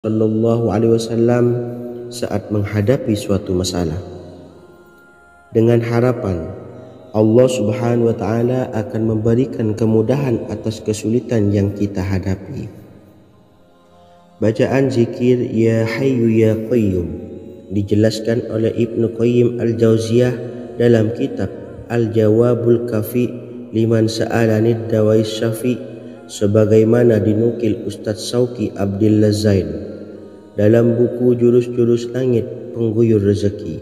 Shallallahu Alaihi Wasallam saat menghadapi suatu masalah, dengan harapan Allah Subhanahu wa Ta'ala akan memberikan kemudahan atas kesulitan yang kita hadapi. Bacaan zikir Ya Hayyu Ya Qayyum dijelaskan oleh Ibnu Qayyim Al-Jauziyah dalam kitab Al-Jawabul Kafi liman sa'alanid dawais syafi, sebagaimana dinukil Ustadz Sauki Abdillah Zain dalam buku Jurus-Jurus Langit Pengguyur Rezeki,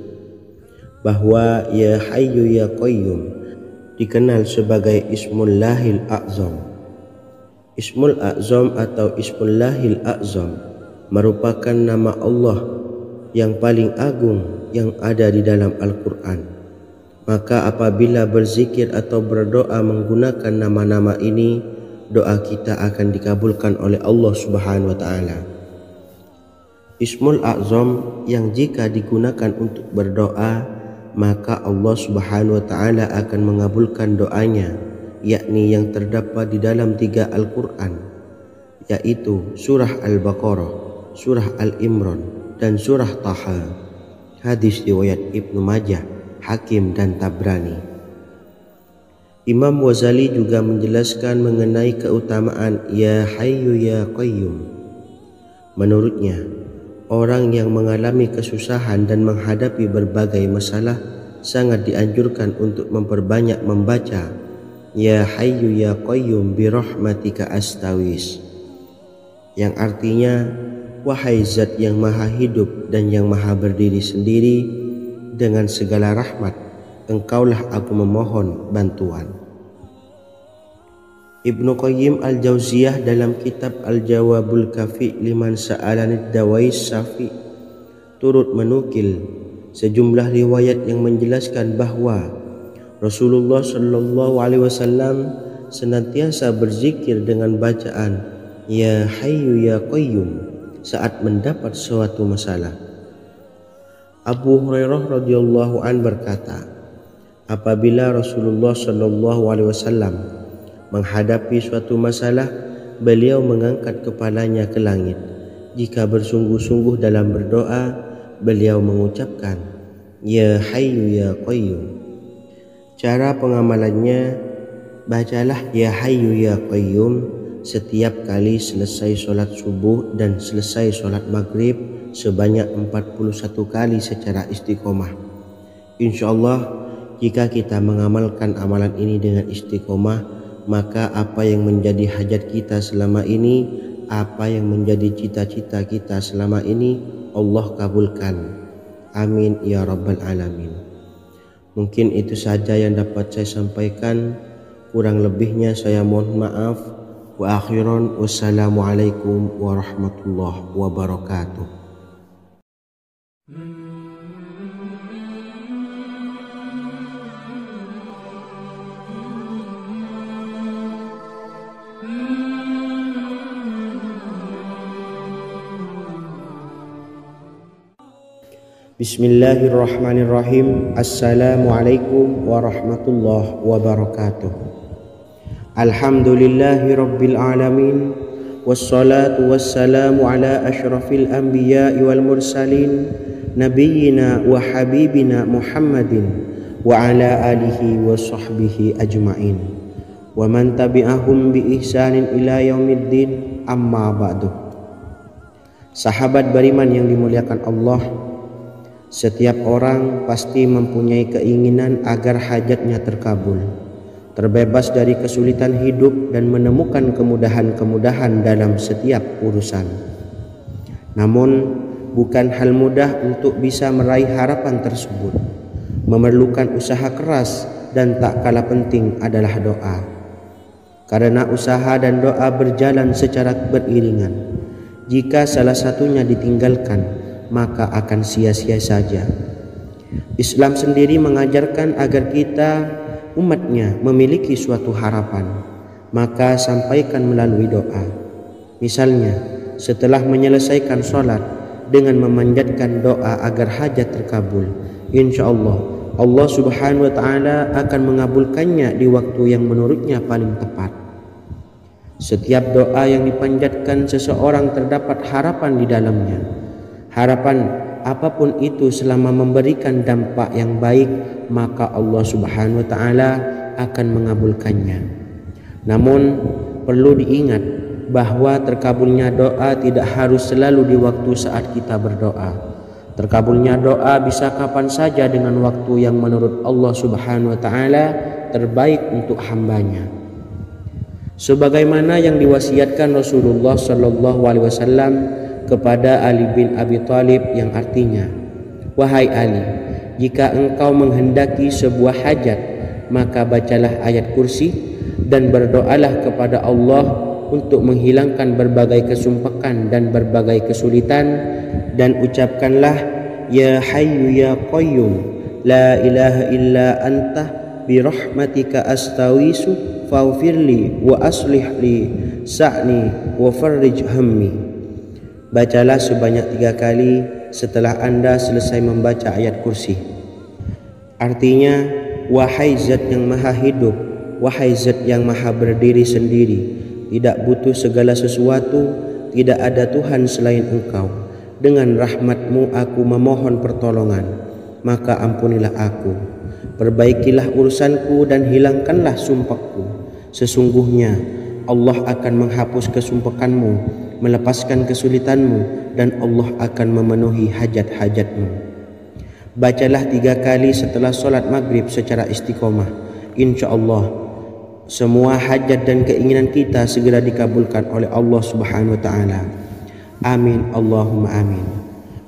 bahwa Ya Hayyu Ya Qayyum dikenal sebagai Ismullahil A'zam. Ismul A'zam atau Ismullahil A'zam merupakan nama Allah yang paling agung yang ada di dalam Al-Quran. Maka apabila berzikir atau berdoa menggunakan nama-nama ini, doa kita akan dikabulkan oleh Allah Subhanahu wa Ta'ala. Ismul A'zam yang jika digunakan untuk berdoa, maka Allah Subhanahu wa Ta'ala akan mengabulkan doanya, yakni yang terdapat di dalam 3 Al-Quran, yaitu surah Al-Baqarah, surah Al-Imran, dan surah Taha. Hadis riwayat Ibnu Majah, Hakim, dan Tabrani. Imam Ghazali juga menjelaskan mengenai keutamaan Ya Hayyu Ya Qayyum. Menurutnya, orang yang mengalami kesusahan dan menghadapi berbagai masalah sangat dianjurkan untuk memperbanyak membaca Ya Hayyu Ya Qayyum bi rahmatika astawis, yang artinya, wahai zat yang maha hidup dan yang maha berdiri sendiri, dengan segala rahmat engkaulah aku memohon bantuan. Ibnu Qayyim Al-Jauziyah dalam kitab Al-Jawabul Kafi liman sa'alanid dawais syafi turut menukil sejumlah riwayat yang menjelaskan bahwa Rasulullah Shallallahu Alaihi Wasallam senantiasa berzikir dengan bacaan Ya Hayyu Ya Qayyum saat mendapat suatu masalah. Abu Hurairah radhiyallahu an berkata, apabila Rasulullah Shallallahu Alaihi Wasallam menghadapi suatu masalah, beliau mengangkat kepalanya ke langit. Jika bersungguh-sungguh dalam berdoa, beliau mengucapkan Ya Hayyu Ya Qayyum. Cara pengamalannya, bacalah Ya Hayyu Ya Qayyum setiap kali selesai sholat subuh dan selesai sholat maghrib sebanyak 41 kali secara istiqomah. Insyaallah, jika kita mengamalkan amalan ini dengan istiqomah, maka apa yang menjadi hajat kita selama ini, apa yang menjadi cita-cita kita selama ini, Allah kabulkan. Amin ya rabbal alamin. Mungkin itu saja yang dapat saya sampaikan. Kurang lebihnya saya mohon maaf. Wa akhiran, wassalamualaikum warahmatullahi wabarakatuh. Bismillahirrahmanirrahim. Assalamualaikum warahmatullahi wabarakatuh. Alhamdulillahi rabbil alamin, wassalatu wassalamu ala ashrafil anbiya'i wal mursalin, nabiyyina wa habibina Muhammadin wa ala alihi wa sahbihi ajma'in, wa man tabi'ahum bi ihsanin ila yaumiddin, amma ba'du. Sahabat beriman yang dimuliakan Allah, setiap orang pasti mempunyai keinginan agar hajatnya terkabul, terbebas dari kesulitan hidup dan menemukan kemudahan-kemudahan dalam setiap urusan. Namun, bukan hal mudah untuk bisa meraih harapan tersebut. Memerlukan usaha keras dan tak kalah penting adalah doa. Karena usaha dan doa berjalan secara beriringan. Jika salah satunya ditinggalkan, maka akan sia-sia saja. Islam sendiri mengajarkan agar kita umatnya memiliki suatu harapan, maka sampaikan melalui doa. Misalnya, setelah menyelesaikan sholat dengan memanjatkan doa agar hajat terkabul, insyaallah Allah Subhanahu wa Ta'ala akan mengabulkannya di waktu yang menurutnya paling tepat. Setiap doa yang dipanjatkan seseorang terdapat harapan di dalamnya. Harapan apapun itu selama memberikan dampak yang baik, maka Allah Subhanahu wa taala akan mengabulkannya. Namun perlu diingat bahwa terkabulnya doa tidak harus selalu di waktu saat kita berdoa. Terkabulnya doa bisa kapan saja dengan waktu yang menurut Allah Subhanahu wa taala terbaik untuk hambanya. Sebagaimana yang diwasiatkan Rasulullah Shallallahu Alaihi Wasallam kepada Ali bin Abi Thalib, yang artinya, "Wahai Ali, jika engkau menghendaki sebuah hajat, maka bacalah ayat kursi dan berdoalah kepada Allah untuk menghilangkan berbagai kesumpakan dan berbagai kesulitan, dan ucapkanlah, Ya Hayyu Ya Qayyum, La ilaha illa anta birahmatika astawisu faghfirli wa aslih li sa'ni wa farrij hammi." Bacalah sebanyak 3 kali setelah Anda selesai membaca ayat kursi. Artinya, wahai zat yang maha hidup, wahai zat yang maha berdiri sendiri, tidak butuh segala sesuatu, tidak ada Tuhan selain Engkau. Dengan rahmat-Mu aku memohon pertolongan, maka ampunilah aku. Perbaikilah urusanku dan hilangkanlah sumpahku. Sesungguhnya Allah akan menghapus kesumpakanmu, melepaskan kesulitanmu, dan Allah akan memenuhi hajat-hajatmu. Bacalah 3 kali setelah sholat maghrib secara istiqomah. Insya Allah semua hajat dan keinginan kita segera dikabulkan oleh Allah Subhanahu wa taala. Amin Allahumma amin.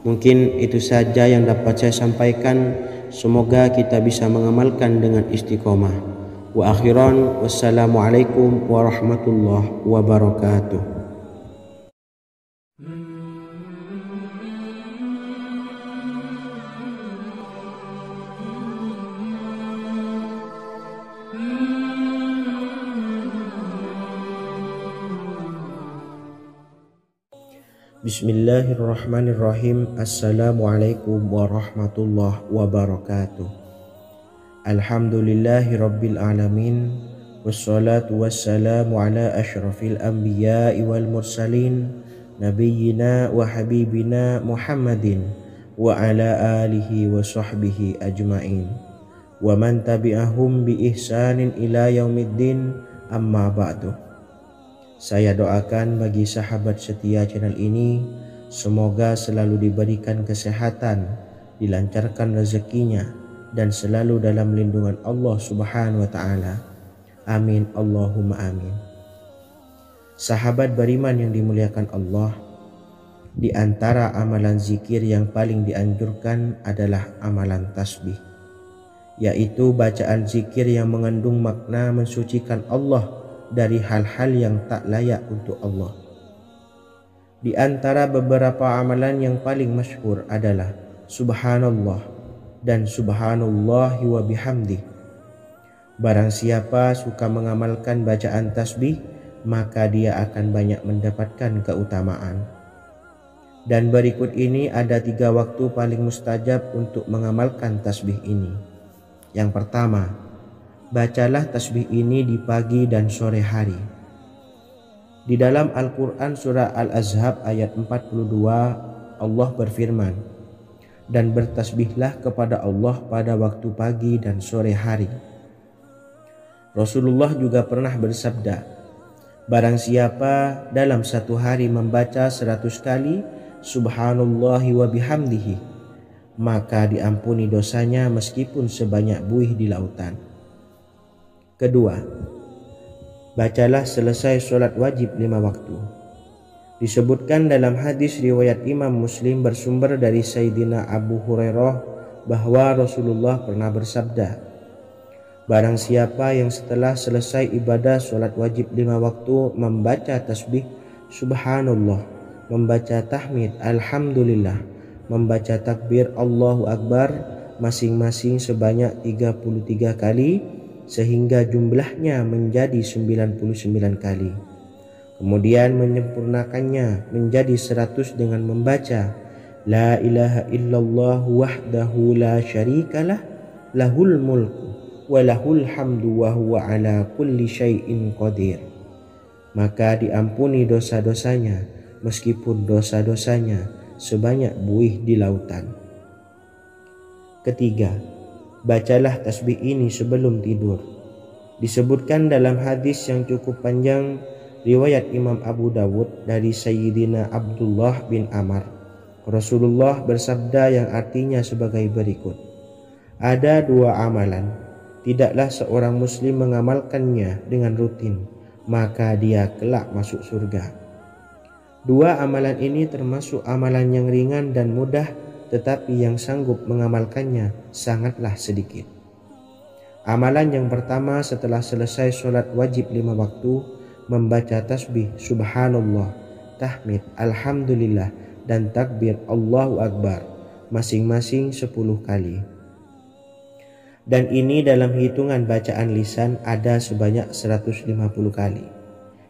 Mungkin itu saja yang dapat saya sampaikan. Semoga kita bisa mengamalkan dengan istiqomah. Wa akhiran, wassalamualaikum warahmatullahi wabarakatuh. Bismillahirrahmanirrahim. Assalamualaikum warahmatullahi wabarakatuh. Alhamdulillahi rabbil alamin. Wassalatu wassalamu ala ashrafil anbiya'i wal mursalin, nabiyyina wa habibina Muhammadin wa ala alihi wa sahbihi ajma'in, wa man tabi'ahum bi ihsanin ila yaumiddin, amma ba'du. Saya doakan bagi sahabat setia channel ini, semoga selalu diberikan kesehatan, dilancarkan rezekinya, dan selalu dalam lindungan Allah Subhanahu wa taala. Amin Allahumma amin. Sahabat beriman yang dimuliakan Allah, di antara amalan zikir yang paling dianjurkan adalah amalan tasbih, yaitu bacaan zikir yang mengandung makna mensucikan Allah dari hal-hal yang tak layak untuk Allah. Di antara beberapa amalan yang paling masyhur adalah Subhanallah dan Subhanallahi wa bihamdih. Barang siapa suka mengamalkan bacaan tasbih, maka dia akan banyak mendapatkan keutamaan. Dan berikut ini ada 3 waktu paling mustajab untuk mengamalkan tasbih ini. Yang pertama, bacalah tasbih ini di pagi dan sore hari. Di dalam Al-Quran surah Al-Ahzab ayat 42, Allah berfirman, "Dan bertasbihlah kepada Allah pada waktu pagi dan sore hari." Rasulullah juga pernah bersabda, "Barang siapa dalam satu hari membaca 100 kali Subhanallahi wa bihamdihi, maka diampuni dosanya meskipun sebanyak buih di lautan." Kedua, bacalah selesai sholat wajib 5 waktu. Disebutkan dalam hadis riwayat Imam Muslim bersumber dari Sayyidina Abu Hurairah bahwa Rasulullah pernah bersabda, "Barang siapa yang setelah selesai ibadah sholat wajib 5 waktu membaca tasbih Subhanallah, membaca tahmid Alhamdulillah, membaca takbir Allahu Akbar masing-masing sebanyak 33 kali, sehingga jumlahnya menjadi 99 kali. Kemudian menyempurnakannya menjadi 100 dengan membaca La ilaha illallah wahdahu la syarikalah, lahul mulku wa lahul hamdu wa huwa ala kulli syai'in qadir. maka diampuni dosa-dosanya meskipun dosa-dosanya sebanyak buih di lautan. Ketiga, bacalah tasbih ini sebelum tidur. Disebutkan dalam hadis yang cukup panjang riwayat Imam Abu Dawud dari Sayyidina Abdullah bin Amr, Rasulullah bersabda yang artinya sebagai berikut: ada dua amalan, tidaklah seorang muslim mengamalkannya dengan rutin, maka dia kelak masuk surga. Dua amalan ini termasuk amalan yang ringan dan mudah, tetapi yang sanggup mengamalkannya sangatlah sedikit. Amalan yang pertama setelah selesai sholat wajib 5 waktu, membaca tasbih subhanallah, tahmid, alhamdulillah, dan takbir Allahu Akbar masing-masing 10 kali. Dan ini dalam hitungan bacaan lisan ada sebanyak 150 kali,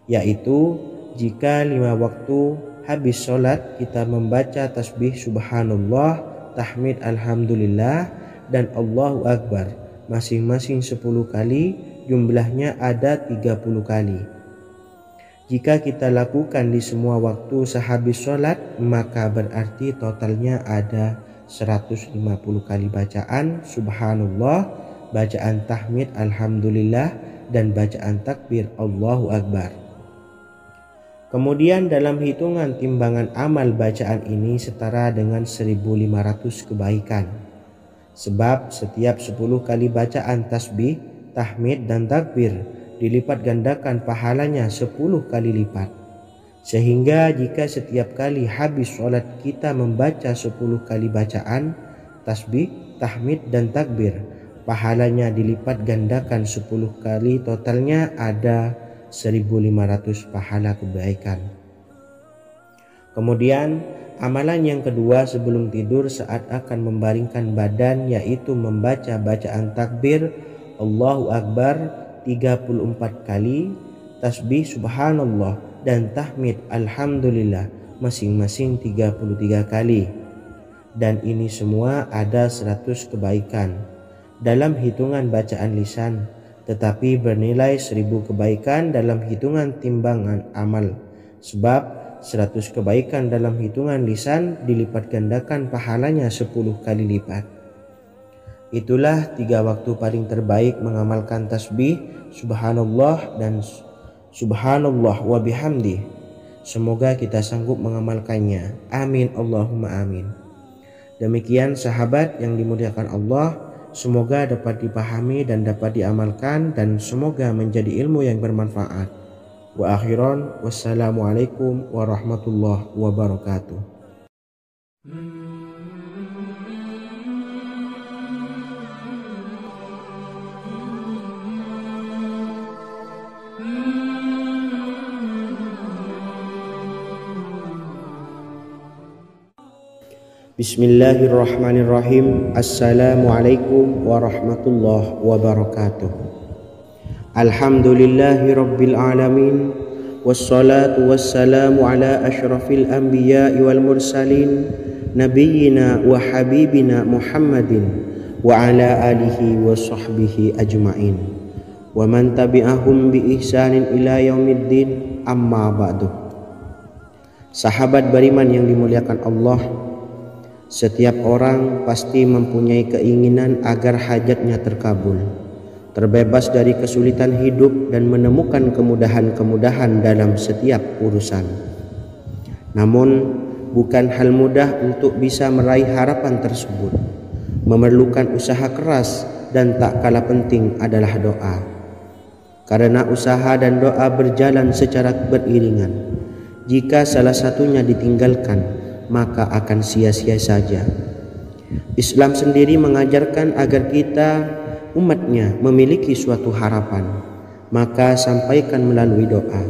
yaitu jika 5 waktu habis sholat kita membaca tasbih subhanallah, tahmid, alhamdulillah, dan Allahu Akbar masing-masing 10 kali, jumlahnya ada 30 kali. Jika kita lakukan di semua waktu sehabis sholat, maka berarti totalnya ada 150 kali bacaan subhanallah, bacaan tahmid alhamdulillah, dan bacaan takbir Allahu Akbar. Kemudian dalam hitungan timbangan amal bacaan ini setara dengan 1500 kebaikan. Sebab setiap 10 kali bacaan tasbih, tahmid, dan takbir dilipat gandakan pahalanya 10 kali lipat. Sehingga jika setiap kali habis sholat kita membaca 10 kali bacaan tasbih, tahmid, dan takbir, pahalanya dilipat gandakan 10 kali, totalnya ada 1500 pahala kebaikan. Kemudian amalan yang kedua sebelum tidur saat akan membaringkan badan, yaitu membaca bacaan takbir Allahu Akbar 34 kali, tasbih subhanallah, dan tahmid alhamdulillah masing-masing 33 kali. Dan ini semua ada 100 kebaikan dalam hitungan bacaan lisan, tetapi bernilai 1000 kebaikan dalam hitungan timbangan amal. Sebab 100 kebaikan dalam hitungan lisan dilipat gandakan pahalanya 10 kali lipat. Itulah 3 waktu paling terbaik mengamalkan tasbih subhanallah dan subhanallah wa bihamdi. Semoga kita sanggup mengamalkannya. Amin Allahumma amin. Demikian sahabat yang dimuliakan Allah, semoga dapat dipahami dan dapat diamalkan, dan semoga menjadi ilmu yang bermanfaat. Wa akhiran, wassalamualaikum warahmatullahi wabarakatuh. Bismillahirrahmanirrahim. Assalamualaikum warahmatullahi wabarakatuh. Alhamdulillahi rabbil alamin, wassalatu wassalamu ala ashrafil anbiya'i wal mursalin, nabiyyina wa habibina Muhammadin wa ala alihi wa sahbihi ajma'in, wa man tabi'ahum bi ihsanin ila yaumiddin, amma ba'du. Sahabat beriman yang dimuliakan Allah, setiap orang pasti mempunyai keinginan agar hajatnya terkabul, terbebas dari kesulitan hidup, dan menemukan kemudahan-kemudahan dalam setiap urusan. Namun, bukan hal mudah untuk bisa meraih harapan tersebut. Memerlukan usaha keras, dan tak kalah penting adalah doa. Karena usaha dan doa berjalan secara beriringan. Jika salah satunya ditinggalkan, maka akan sia-sia saja. Islam sendiri mengajarkan agar kita umatnya memiliki suatu harapan, maka sampaikan melalui doa.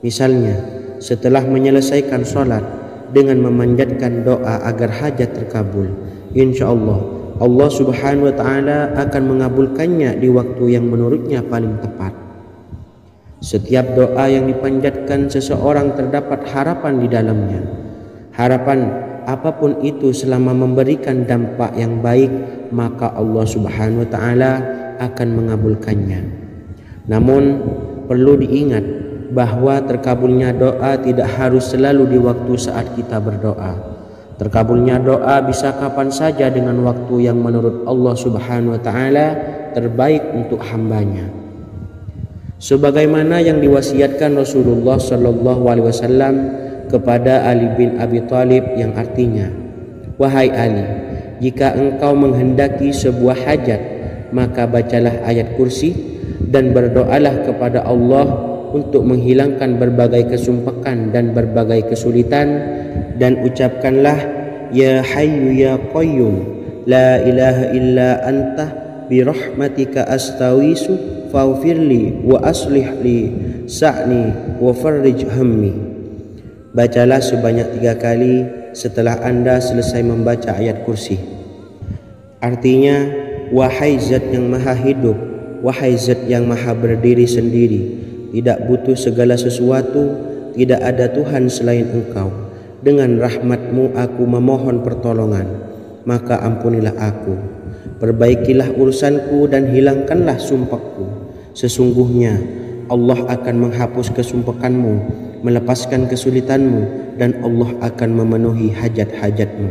Misalnya, setelah menyelesaikan sholat dengan memanjatkan doa agar hajat terkabul, insya Allah Allah subhanahu wa ta'ala akan mengabulkannya di waktu yang menurutnya paling tepat. Setiap doa yang dipanjatkan seseorang terdapat harapan di dalamnya. Harapan apapun itu selama memberikan dampak yang baik, maka Allah subhanahu wa ta'ala akan mengabulkannya. Namun perlu diingat bahwa terkabulnya doa tidak harus selalu di waktu saat kita berdoa. Terkabulnya doa bisa kapan saja dengan waktu yang menurut Allah Subhanahu wa taala terbaik untuk hambanya. Sebagaimana yang diwasiatkan Rasulullah sallallahu alaihi wasallam kepada Ali bin Abi Thalib, yang artinya, "Wahai Ali, jika engkau menghendaki sebuah hajat, maka bacalah ayat kursi dan berdoalah kepada Allah untuk menghilangkan berbagai kesumpakan dan berbagai kesulitan, dan ucapkanlah, Ya Hayyu Ya Qayyum, La ilaha illa anta birahmatika astawisu faghfirli wa aslih li sa'ni wa farrij hammi." Bacalah sebanyak 3 kali setelah Anda selesai membaca ayat kursi. Artinya, wahai zat yang maha hidup, wahai zat yang maha berdiri sendiri, tidak butuh segala sesuatu, tidak ada Tuhan selain Engkau. Dengan rahmat-Mu aku memohon pertolongan, maka ampunilah aku. Perbaikilah urusanku dan hilangkanlah sumpahku. Sesungguhnya Allah akan menghapus kesumpakanmu, melepaskan kesulitanmu, dan Allah akan memenuhi hajat-hajatmu.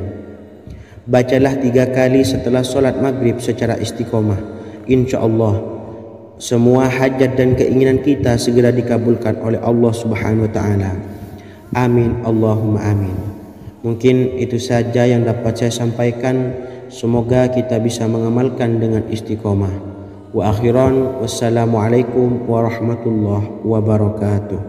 Bacalah 3 kali setelah solat maghrib secara istiqomah. Insya Allah semua hajat dan keinginan kita segera dikabulkan oleh Allah Subhanahu wa taala. Amin Allahumma amin. Mungkin itu saja yang dapat saya sampaikan. Semoga kita bisa mengamalkan dengan istiqomah. Wa akhiran, wassalamualaikum warahmatullahi wabarakatuh.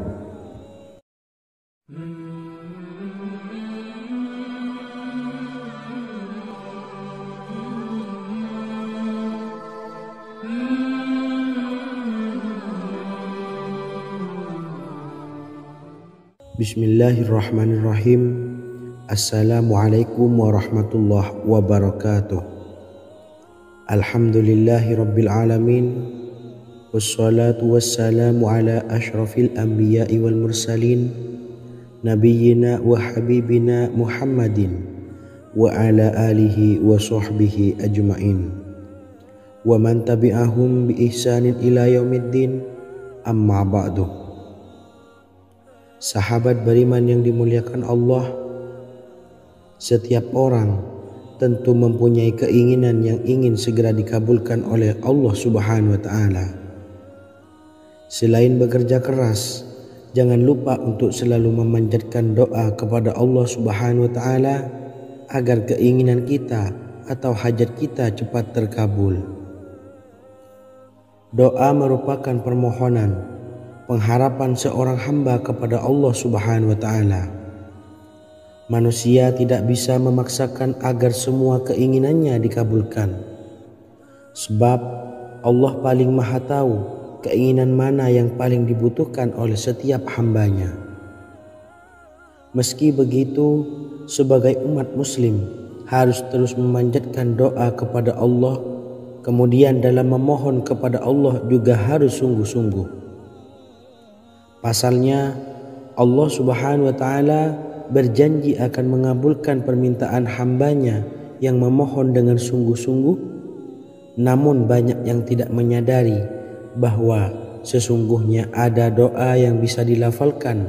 Bismillahirrahmanirrahim. Assalamualaikum warahmatullahi wabarakatuh. Alhamdulillahi rabbil alamin. Wassalatu wassalamu ala ashrafil anbiya'i wal mursalin, nabiyyina wa habibina Muhammadin wa ala alihi wa sahbihi ajma'in wa man tabi'ahum bi ihsanin ila yaumiddin, amma ba'du. Sahabat beriman yang dimuliakan Allah, setiap orang tentu mempunyai keinginan yang ingin segera dikabulkan oleh Allah Subhanahu wa taala. Selain bekerja keras, jangan lupa untuk selalu memanjatkan doa kepada Allah Subhanahu wa taala agar keinginan kita atau hajat kita cepat terkabul. Doa merupakan permohonan, pengharapan seorang hamba kepada Allah Subhanahu wa taala. Manusia tidak bisa memaksakan agar semua keinginannya dikabulkan, sebab Allah paling maha tahu keinginan mana yang paling dibutuhkan oleh setiap hambanya. Meski begitu, sebagai umat muslim harus terus memanjatkan doa kepada Allah, kemudian dalam memohon kepada Allah juga harus sungguh-sungguh. Pasalnya, Allah Subhanahu wa taala berjanji akan mengabulkan permintaan hambanya yang memohon dengan sungguh-sungguh. Namun banyak yang tidak menyadari bahwa sesungguhnya ada doa yang bisa dilafalkan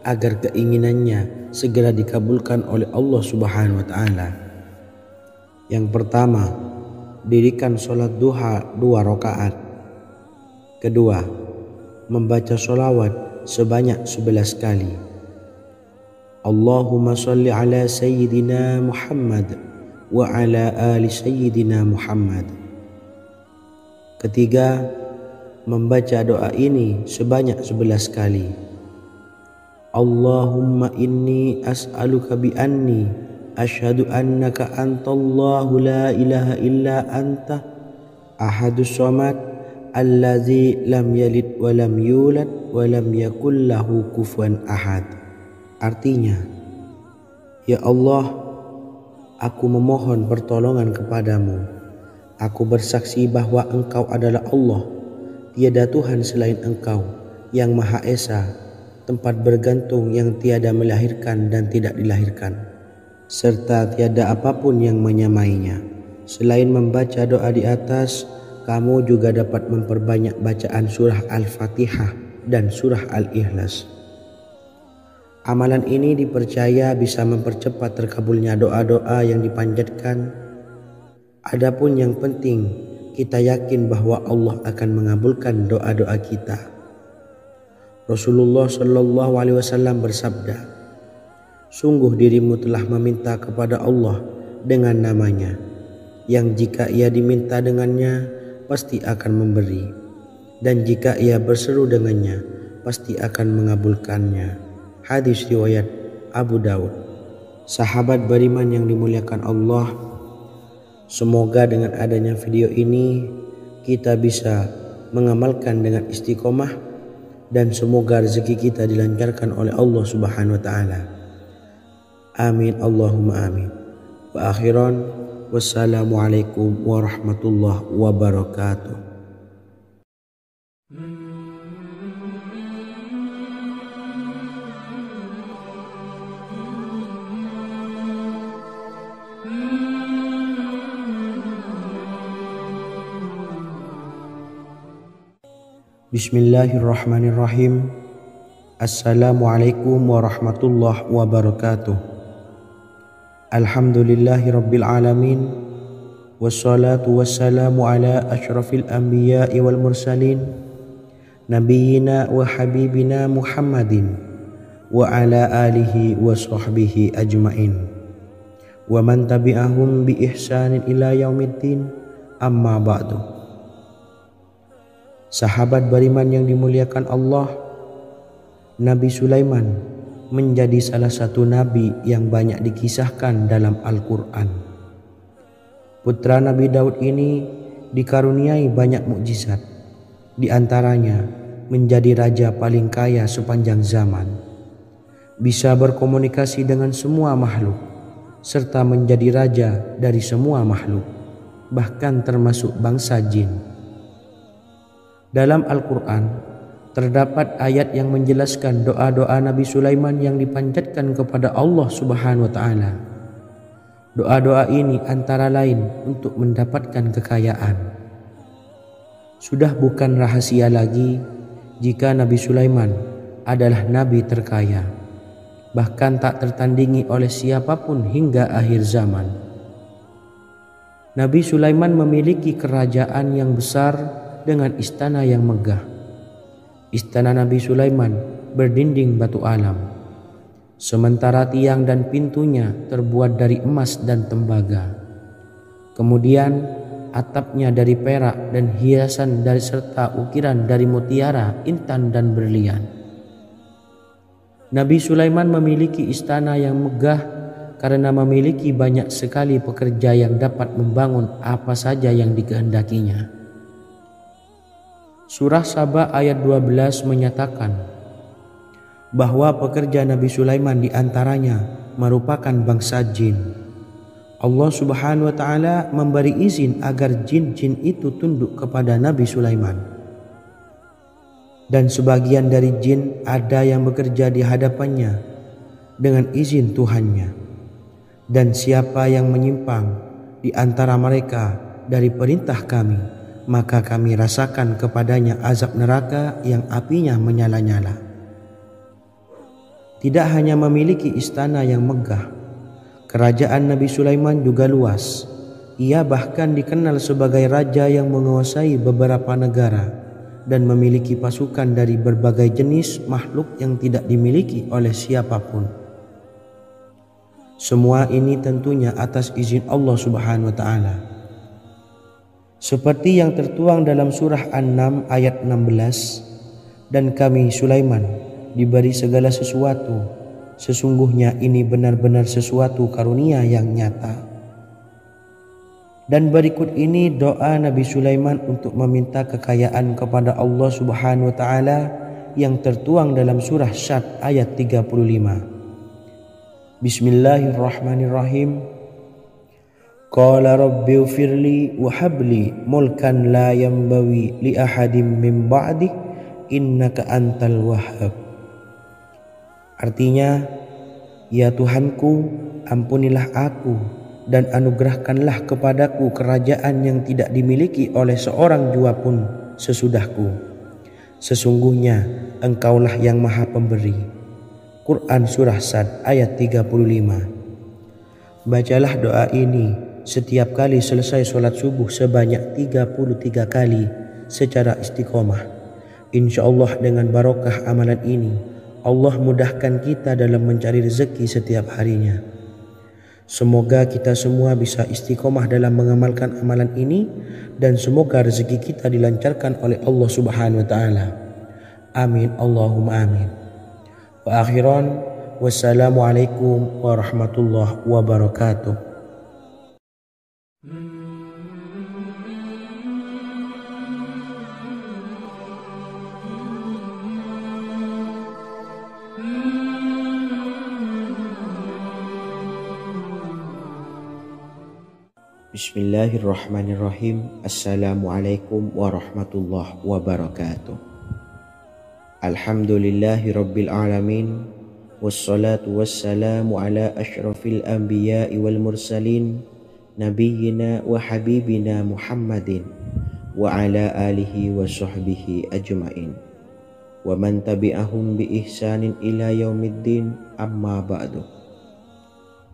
agar keinginannya segera dikabulkan oleh Allah Subhanahu wa taala. Yang pertama, dirikan sholat duha 2 rakaat. Kedua, membaca sholawat sebanyak 11 kali. Allahumma sholli ala sayyidina Muhammad wa ala ali sayyidina Muhammad. Ketiga, membaca doa ini sebanyak 11 kali. Allahumma inni as'aluka bi anni asyhadu annaka antallahu la ilaha illa anta ahadus samad allazi lam yalid wa lam yulad wa lam yakul lahu kufuwan ahad. Artinya, ya Allah, aku memohon pertolongan kepadamu. Aku bersaksi bahwa Engkau adalah Allah, tiada Tuhan selain Engkau, yang Maha Esa, tempat bergantung yang tiada melahirkan dan tidak dilahirkan, serta tiada apapun yang menyamainya. Selain membaca doa di atas, kamu juga dapat memperbanyak bacaan surah Al-Fatihah dan surah Al-Ikhlas. Amalan ini dipercaya bisa mempercepat terkabulnya doa-doa yang dipanjatkan. Adapun yang penting, kita yakin bahwa Allah akan mengabulkan doa-doa kita. Rasulullah Shallallahu Alaihi Wasallam bersabda, "Sungguh dirimu telah meminta kepada Allah dengan namanya, yang jika ia diminta dengannya, pasti akan memberi. Dan jika ia berseru dengannya, pasti akan mengabulkannya." Hadis riwayat Abu Daud. Sahabat beriman yang dimuliakan Allah, semoga dengan adanya video ini kita bisa mengamalkan dengan istiqomah dan semoga rezeki kita dilancarkan oleh Allah Subhanahu wa taala. Amin Allahumma amin. Wa akhiran, wassalamualaikum warahmatullahi wabarakatuh. Bismillahirrahmanirrahim. Assalamualaikum warahmatullahi wabarakatuh. Alhamdulillahi rabbil alamin. Wassalatu wassalamu ala asyrafil anbiya'i wal mursalin, nabiyyina wa habibina Muhammadin wa ala alihi wa sahbihi ajmain, wa man tabi'ahum bi ihsanin ila yaumiddin, amma ba'du. Sahabat beriman yang dimuliakan Allah, Nabi Sulaiman menjadi salah satu nabi yang banyak dikisahkan dalam Al-Quran. Putra Nabi Daud ini dikaruniai banyak mukjizat, di antaranya menjadi raja paling kaya sepanjang zaman, bisa berkomunikasi dengan semua makhluk, serta menjadi raja dari semua makhluk, bahkan termasuk bangsa jin. Dalam Al-Quran terdapat ayat yang menjelaskan doa-doa Nabi Sulaiman yang dipanjatkan kepada Allah Subhanahu wa taala. Doa-doa ini antara lain untuk mendapatkan kekayaan. Sudah bukan rahasia lagi jika Nabi Sulaiman adalah nabi terkaya, bahkan tak tertandingi oleh siapapun hingga akhir zaman. Nabi Sulaiman memiliki kerajaan yang besar dengan istana yang megah. Istana Nabi Sulaiman berdinding batu alam, sementara tiang dan pintunya terbuat dari emas dan tembaga. Kemudian atapnya dari perak dan hiasan dari serta ukiran dari mutiara, intan dan berlian. Nabi Sulaiman memiliki istana yang megah karena memiliki banyak sekali pekerja yang dapat membangun apa saja yang dikehendakinya. Surah Saba ayat 12 menyatakan bahwa pekerja Nabi Sulaiman diantaranya merupakan bangsa jin. Allah Subhanahu wa taala memberi izin agar jin-jin itu tunduk kepada Nabi Sulaiman. Dan sebagian dari jin ada yang bekerja di hadapannya dengan izin Tuhannya. Dan siapa yang menyimpang di antara mereka dari perintah kami, maka kami rasakan kepadanya azab neraka yang apinya menyala-nyala. Tidak hanya memiliki istana yang megah, kerajaan Nabi Sulaiman juga luas. Ia bahkan dikenal sebagai raja yang menguasai beberapa negara dan memiliki pasukan dari berbagai jenis makhluk yang tidak dimiliki oleh siapapun. Semua ini tentunya atas izin Allah Subhanahu wa taala. Seperti yang tertuang dalam surah An-Naml ayat 16, dan kami Sulaiman diberi segala sesuatu, sesungguhnya ini benar-benar sesuatu karunia yang nyata. Dan berikut ini doa Nabi Sulaiman untuk meminta kekayaan kepada Allah Subhanahu wa taala yang tertuang dalam surah Syad ayat 35. Bismillahirrahmanirrahim. Qala rabbi ufirli wa habli mulkan la yanbawi li ahadim min ba'di innaka antal wahhab. Artinya, ya Tuhanku, ampunilah aku dan anugerahkanlah kepadaku kerajaan yang tidak dimiliki oleh seorang jua pun sesudahku. Sesungguhnya Engkaulah yang maha pemberi. Quran Surah Sad ayat 35. Bacalah doa ini setiap kali selesai sholat subuh sebanyak 33 kali secara istiqomah. Insya Allah dengan barokah amalan ini, Allah mudahkan kita dalam mencari rezeki setiap harinya. Semoga kita semua bisa istiqomah dalam mengamalkan amalan ini, dan semoga rezeki kita dilancarkan oleh Allah Subhanahu wa Ta'ala. Amin Allahumma amin. Wa akhiran, wassalamualaikum warahmatullahi wabarakatuh. Bismillahirrahmanirrahim. Assalamualaikum warahmatullahi wabarakatuh. Alhamdulillahi rabbil alamin. Wassalatu wassalamu ala ashrafil anbiya'i wal mursalin, nabiyyina wa habibina Muhammadin wa ala alihi wa sahbihi ajma'in wa man tabi'ahum bi ihsanin ila yaumiddin, amma ba'du.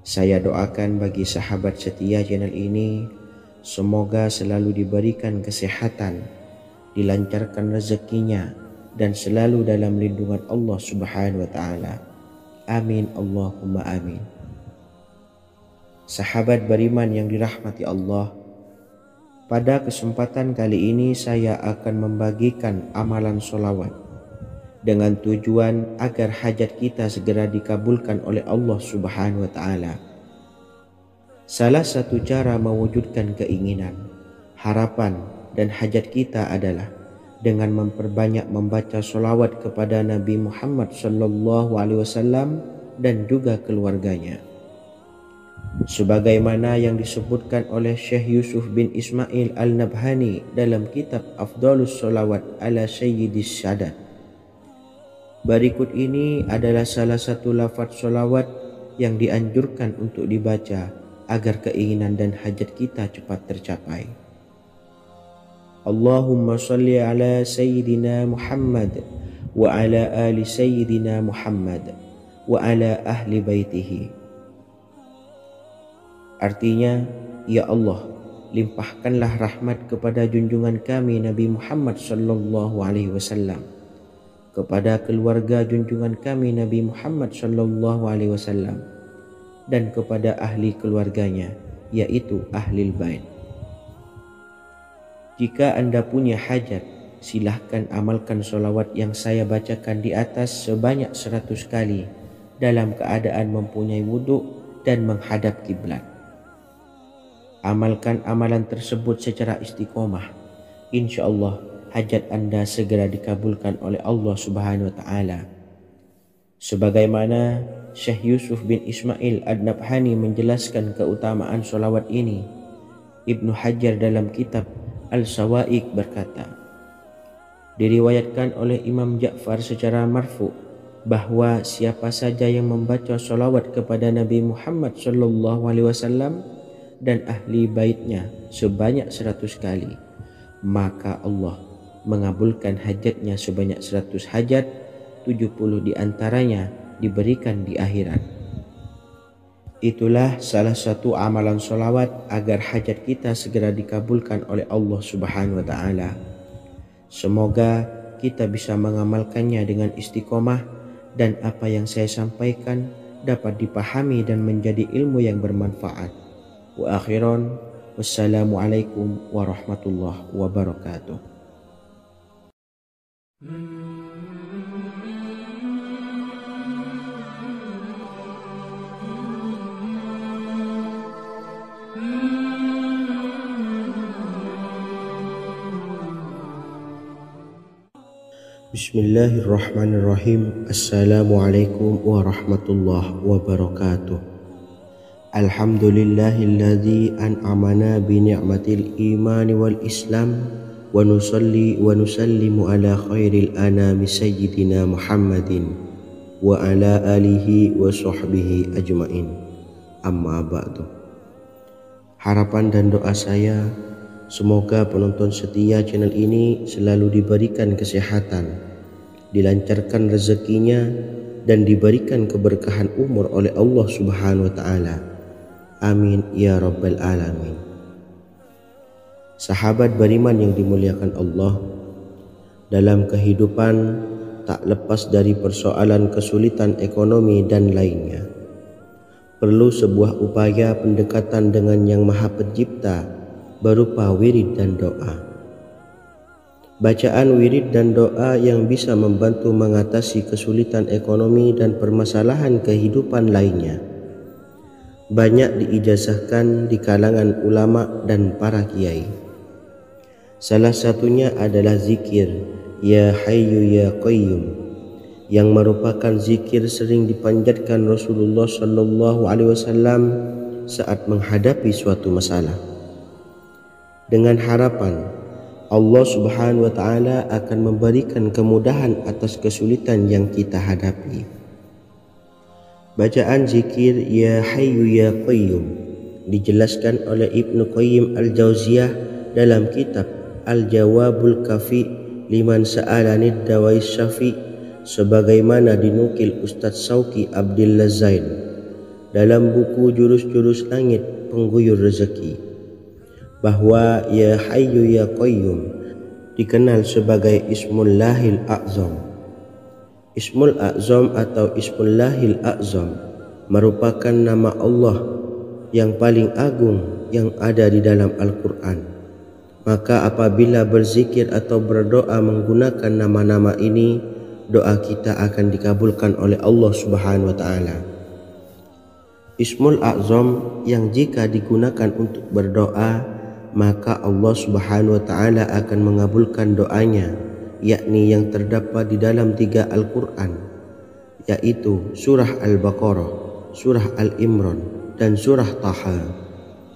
Saya doakan bagi sahabat setia channel ini, semoga selalu diberikan kesehatan, dilancarkan rezekinya, dan selalu dalam lindungan Allah Subhanahu wa Ta'ala. Amin Allahumma amin. Sahabat beriman yang dirahmati Allah, pada kesempatan kali ini saya akan membagikan amalan sholawat dengan tujuan agar hajat kita segera dikabulkan oleh Allah Subhanahu wa Ta'ala. Salah satu cara mewujudkan keinginan, harapan, dan hajat kita adalah dengan memperbanyak membaca sholawat kepada Nabi Muhammad SAW dan juga keluarganya. Sebagaimana yang disebutkan oleh Syekh Yusuf bin Ismail Al-Nabhani dalam kitab Afdhalus Sholawat ala Sayyidis Sadat. Berikut ini adalah salah satu lafaz sholawat yang dianjurkan untuk dibaca agar keinginan dan hajat kita cepat tercapai. Allahumma salli ala Sayyidina Muhammad wa ala ali Sayyidina Muhammad wa ala ahli baitihi. Artinya, ya Allah, limpahkanlah rahmat kepada junjungan kami Nabi Muhammad sallallahu alaihi wasallam, kepada keluarga junjungan kami Nabi Muhammad sallallahu alaihi wasallam, dan kepada ahli keluarganya, yaitu ahlil bait. Jika Anda punya hajat, silahkan amalkan sholawat yang saya bacakan di atas sebanyak 100 kali dalam keadaan mempunyai wudhu dan menghadap kiblat. Amalkan amalan tersebut secara istiqomah. Insya Allah hajat Anda segera dikabulkan oleh Allah Subhanahu wa Ta'ala. Sebagaimana Syekh Yusuf bin Ismail Ad-Nabhani menjelaskan keutamaan sholawat ini, Ibnu Hajar dalam kitab Al-Sawa'iq berkata, diriwayatkan oleh Imam Ja'far secara marfu bahwa siapa saja yang membaca sholawat kepada Nabi Muhammad SAW dan ahli baitnya sebanyak 100 kali, maka Allah mengabulkan hajatnya sebanyak 100 hajat, 70 diantaranya diberikan di akhirat. Itulah salah satu amalan sholawat agar hajat kita segera dikabulkan oleh Allah Subhanahu wa Ta'ala. Semoga kita bisa mengamalkannya dengan istiqomah, dan apa yang saya sampaikan dapat dipahami dan menjadi ilmu yang bermanfaat. Wa akhiran, wassalamualaikum warahmatullahi wabarakatuh. Bismillahirrahmanirrahim. Assalamualaikum warahmatullahi wabarakatuh. Alhamdulillahilladzi an'amana bi ni'matil imani wal islam, wa nusalli wa nusallimu ala khairil anami sayyidina Muhammadin wa ala alihi wa sahbihi ajma'in, amma ba'du. Harapan dan doa saya, semoga penonton setia channel ini selalu diberikan kesehatan, dilancarkan rezekinya, dan diberikan keberkahan umur oleh Allah Subhanahu wa Ta'ala. Amin ya Rabbal Alamin. Sahabat beriman yang dimuliakan Allah, dalam kehidupan tak lepas dari persoalan kesulitan ekonomi dan lainnya. Perlu sebuah upaya pendekatan dengan Yang Maha Pencipta berupa wirid dan doa. Bacaan wirid dan doa yang bisa membantu mengatasi kesulitan ekonomi dan permasalahan kehidupan lainnya banyak diijazahkan di kalangan ulama dan para kiai. Salah satunya adalah zikir Ya Hayyu Ya Qayyum, yang merupakan zikir sering dipanjatkan Rasulullah SAW saat menghadapi suatu masalah, dengan harapan Allah Subhanahu wa Ta'ala akan memberikan kemudahan atas kesulitan yang kita hadapi. Bacaan zikir Ya Hayyu Ya Qayyum dijelaskan oleh Ibnu Qayyim Al-Jauziyah dalam kitab Al-Jawabul Kafi liman sa'alanid dawais syafi, sebagaimana dinukil Ustadz Sauki Abdillah Zain dalam buku Jurus-Jurus Langit Pengguyur Rezeki, bahwa Ya Hayyu Ya Qayyum dikenal sebagai Ismullahil A'zam. Ismul A'zam atau Ismullahil A'zam merupakan nama Allah yang paling agung yang ada di dalam Al-Quran. Maka apabila berzikir atau berdoa menggunakan nama-nama ini, doa kita akan dikabulkan oleh Allah Subhanahu wa Ta'ala. Ismul A'zam yang jika digunakan untuk berdoa, maka Allah Subhanahu wa Ta'ala akan mengabulkan doanya, yakni yang terdapat di dalam 3 Al-Quran, yaitu surah Al-Baqarah, surah Al-Imran, dan surah Taha.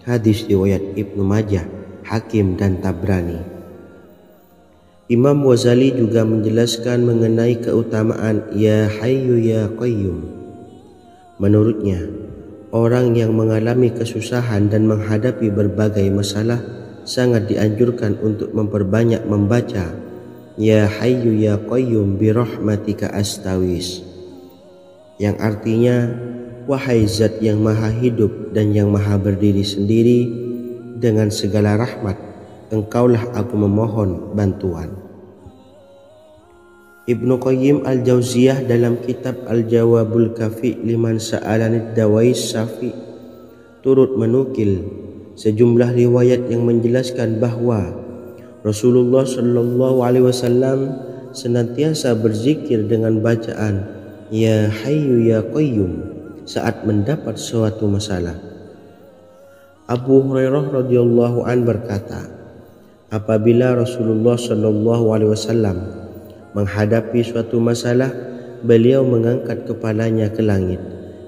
Hadis riwayat Ibnu Majah, Hakim, dan Tabrani. Imam Ghazali juga menjelaskan mengenai keutamaan Ya Hayyu Ya Qayyum. Menurutnya, orang yang mengalami kesusahan dan menghadapi berbagai masalah sangat dianjurkan untuk memperbanyak membaca Ya Hayyu Ya Qayyum bi rahmatika astawis, yang artinya, wahai zat yang maha hidup dan yang maha berdiri sendiri, dengan segala rahmat engkaulah aku memohon bantuan. Ibnu Qayyim Al-Jauziyah dalam kitab Al-Jawabul Kafi liman sa'alanid dawais syafi turut menukil sejumlah riwayat yang menjelaskan bahwa Rasulullah SAW senantiasa berzikir dengan bacaan Ya Hayyu Ya Qayyum saat mendapat suatu masalah. Abu Hurairah radhiyallahu an berkata, apabila Rasulullah SAW menghadapi suatu masalah, beliau mengangkat kepalanya ke langit.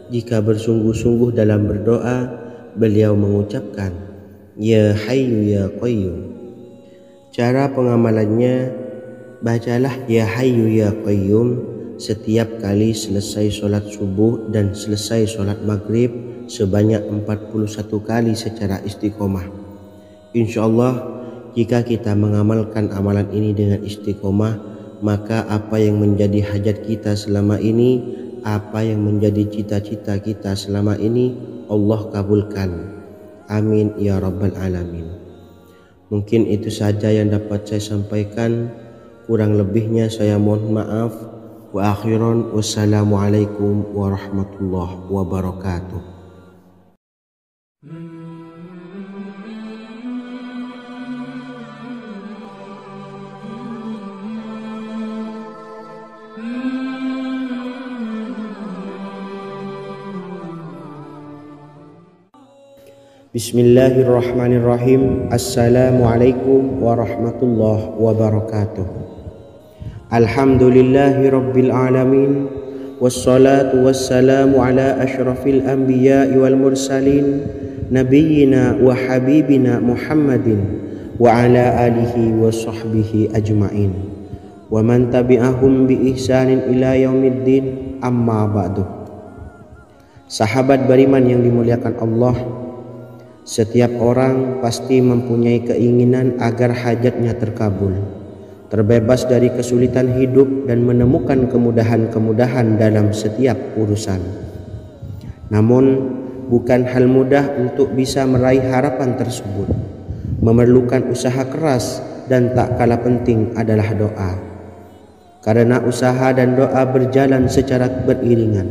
Jika bersungguh-sungguh dalam berdoa, beliau mengucapkan Ya Hayyu Ya Qayyum. Cara pengamalannya, bacalah Ya Hayyu Ya Qayyum setiap kali selesai sholat subuh dan selesai sholat maghrib sebanyak 41 kali secara istiqomah. Insyaallah, jika kita mengamalkan amalan ini dengan istiqomah, maka apa yang menjadi hajat kita selama ini, apa yang menjadi cita-cita kita selama ini, Allah kabulkan. Amin ya Rabbal Alamin. Mungkin itu saja yang dapat saya sampaikan. Kurang lebihnya saya mohon maaf. Wa akhiran, wassalamualaikum warahmatullahi wabarakatuh. Bismillahirrahmanirrahim. Assalamualaikum warahmatullahi wabarakatuh. Alhamdulillahi rabbil alamin, wassalatu wassalamu ala ashrafil anbiya'i wal mursalin, nabiyyina wa habibina Muhammadin wa ala alihi wa sahbihi ajma'in, wa man tabi'ahum bi ihsanin ila yaumiddin, amma ba'du. Sahabat beriman yang dimuliakan Allah, setiap orang pasti mempunyai keinginan agar hajatnya terkabul. terbebas dari kesulitan hidup dan menemukan kemudahan-kemudahan dalam setiap urusan. Namun, bukan hal mudah untuk bisa meraih harapan tersebut. Memerlukan usaha keras dan tak kalah penting adalah doa. Karena usaha dan doa berjalan secara beriringan.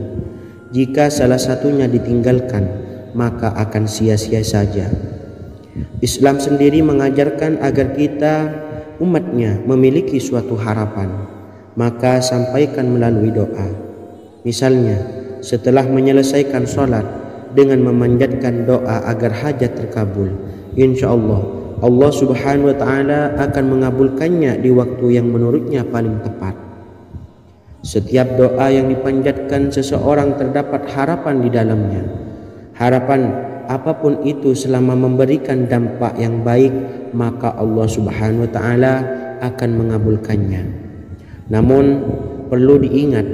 Jika salah satunya ditinggalkan, maka akan sia-sia saja. Islam sendiri mengajarkan agar kita umatnya memiliki suatu harapan, maka sampaikan melalui doa. Misalnya, setelah menyelesaikan sholat dengan memanjatkan doa agar hajat terkabul, insya Allah Subhanahu wa Ta'ala akan mengabulkannya di waktu yang menurutnya paling tepat. Setiap doa yang dipanjatkan seseorang terdapat harapan di dalamnya. Harapan apapun itu selama memberikan dampak yang baik, maka Allah Subhanahu wa Ta'ala akan mengabulkannya. Namun perlu diingat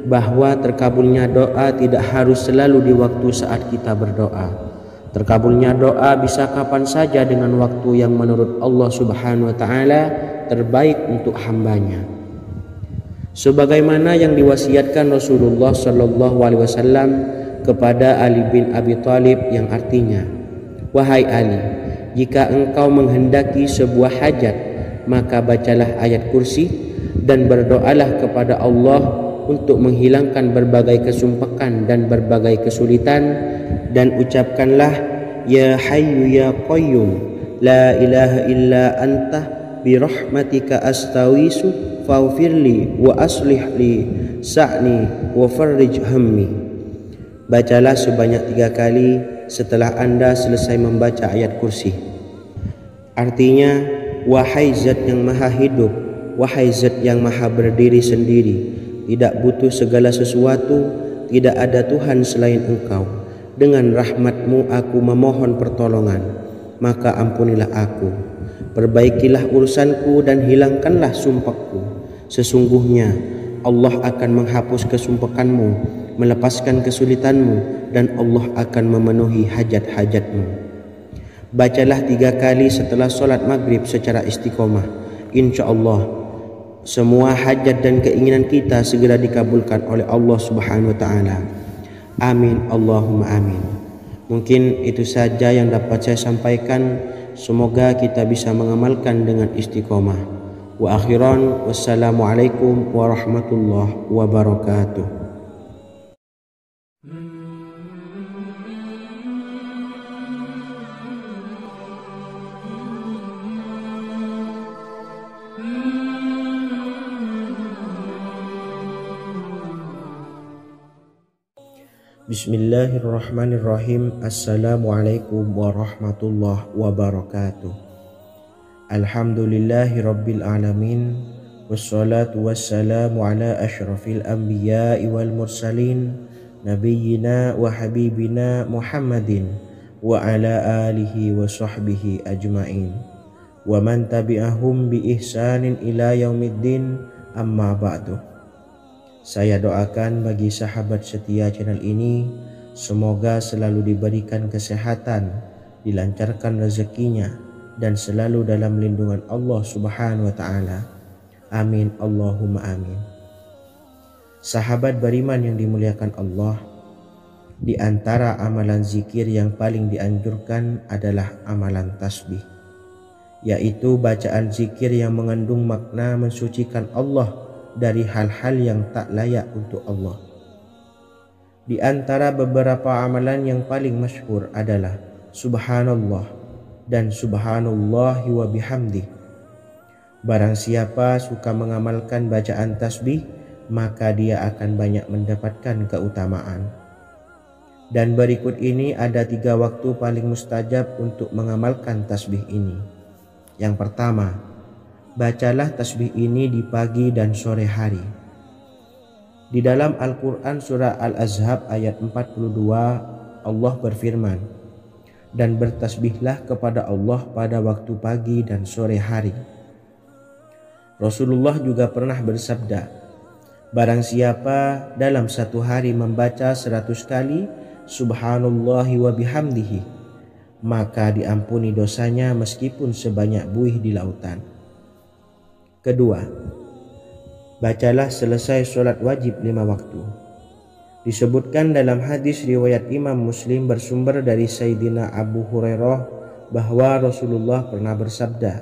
bahwa terkabulnya doa tidak harus selalu di waktu saat kita berdoa. Terkabulnya doa bisa kapan saja dengan waktu yang menurut Allah Subhanahu wa Ta'ala terbaik untuk hambanya. Sebagaimana yang diwasiatkan Rasulullah Sallallahu Alaihi Wasallam kepada Ali bin Abi Thalib, yang artinya, "Wahai Ali, jika engkau menghendaki sebuah hajat, maka bacalah ayat kursi dan berdoalah kepada Allah untuk menghilangkan berbagai kesumpakan dan berbagai kesulitan, dan ucapkanlah, Ya Hayyu Ya Qayyum, La ilaha illa anta birahmatika astawisu faghfirli wa aslih li sa'ni wa farrij hammi." Bacalah sebanyak 3 kali setelah Anda selesai membaca ayat kursi. Artinya, wahai zat yang maha hidup, wahai zat yang maha berdiri sendiri, tidak butuh segala sesuatu, tidak ada Tuhan selain Engkau. Dengan rahmat-Mu aku memohon pertolongan, maka ampunilah aku. Perbaikilah urusanku dan hilangkanlah sumpahku. Sesungguhnya Allah akan menghapus kesumpakanmu, melepaskan kesulitanmu, dan Allah akan memenuhi hajat-hajatmu. Bacalah 3 kali setelah solat maghrib secara istiqomah. Insya Allah semua hajat dan keinginan kita segera dikabulkan oleh Allah Subhanahu wa Ta'ala. Amin Allahumma amin. Mungkin itu saja yang dapat saya sampaikan. Semoga kita bisa mengamalkan dengan istiqomah. Wa akhiran, wassalamualaikum warahmatullahi wabarakatuh. Bismillahirrahmanirrahim. Assalamualaikum warahmatullahi wabarakatuh. Alhamdulillahi rabbil alamin. Wassalatu wassalamu ala ashrafil anbiya'i wal mursalin, nabiyyina wa habibina Muhammadin wa ala alihi wa sahbihi ajma'in, wa man tabi'ahum bi ihsanin ila yaumiddin, amma ba'du. Saya doakan bagi sahabat setia channel ini, semoga selalu diberikan kesehatan, dilancarkan rezekinya, dan selalu dalam lindungan Allah Subhanahu wa Ta'ala. Amin Allahumma amin. Sahabat beriman yang dimuliakan Allah, di antara amalan zikir yang paling dianjurkan adalah amalan tasbih, yaitu bacaan zikir yang mengandung makna mensucikan Allah dari hal-hal yang tak layak untuk Allah. Di antara beberapa amalan yang paling masyhur adalah Subhanallah dan Subhanallahi wa bihamdih. Barang siapa suka mengamalkan bacaan tasbih, maka dia akan banyak mendapatkan keutamaan. Dan berikut ini ada 3 waktu paling mustajab untuk mengamalkan tasbih ini. Yang pertama, bacalah tasbih ini di pagi dan sore hari. Di dalam Al-Quran surah Al-Ahzab ayat 42, Allah berfirman, "Dan bertasbihlah kepada Allah pada waktu pagi dan sore hari." Rasulullah juga pernah bersabda, "Barang siapa dalam satu hari membaca 100 kali Subhanallahi wa bihamdihi, maka diampuni dosanya meskipun sebanyak buih di lautan." Kedua, bacalah selesai sholat wajib 5 waktu. Disebutkan dalam hadis riwayat Imam Muslim bersumber dari Sayyidina Abu Hurairah bahwa Rasulullah pernah bersabda,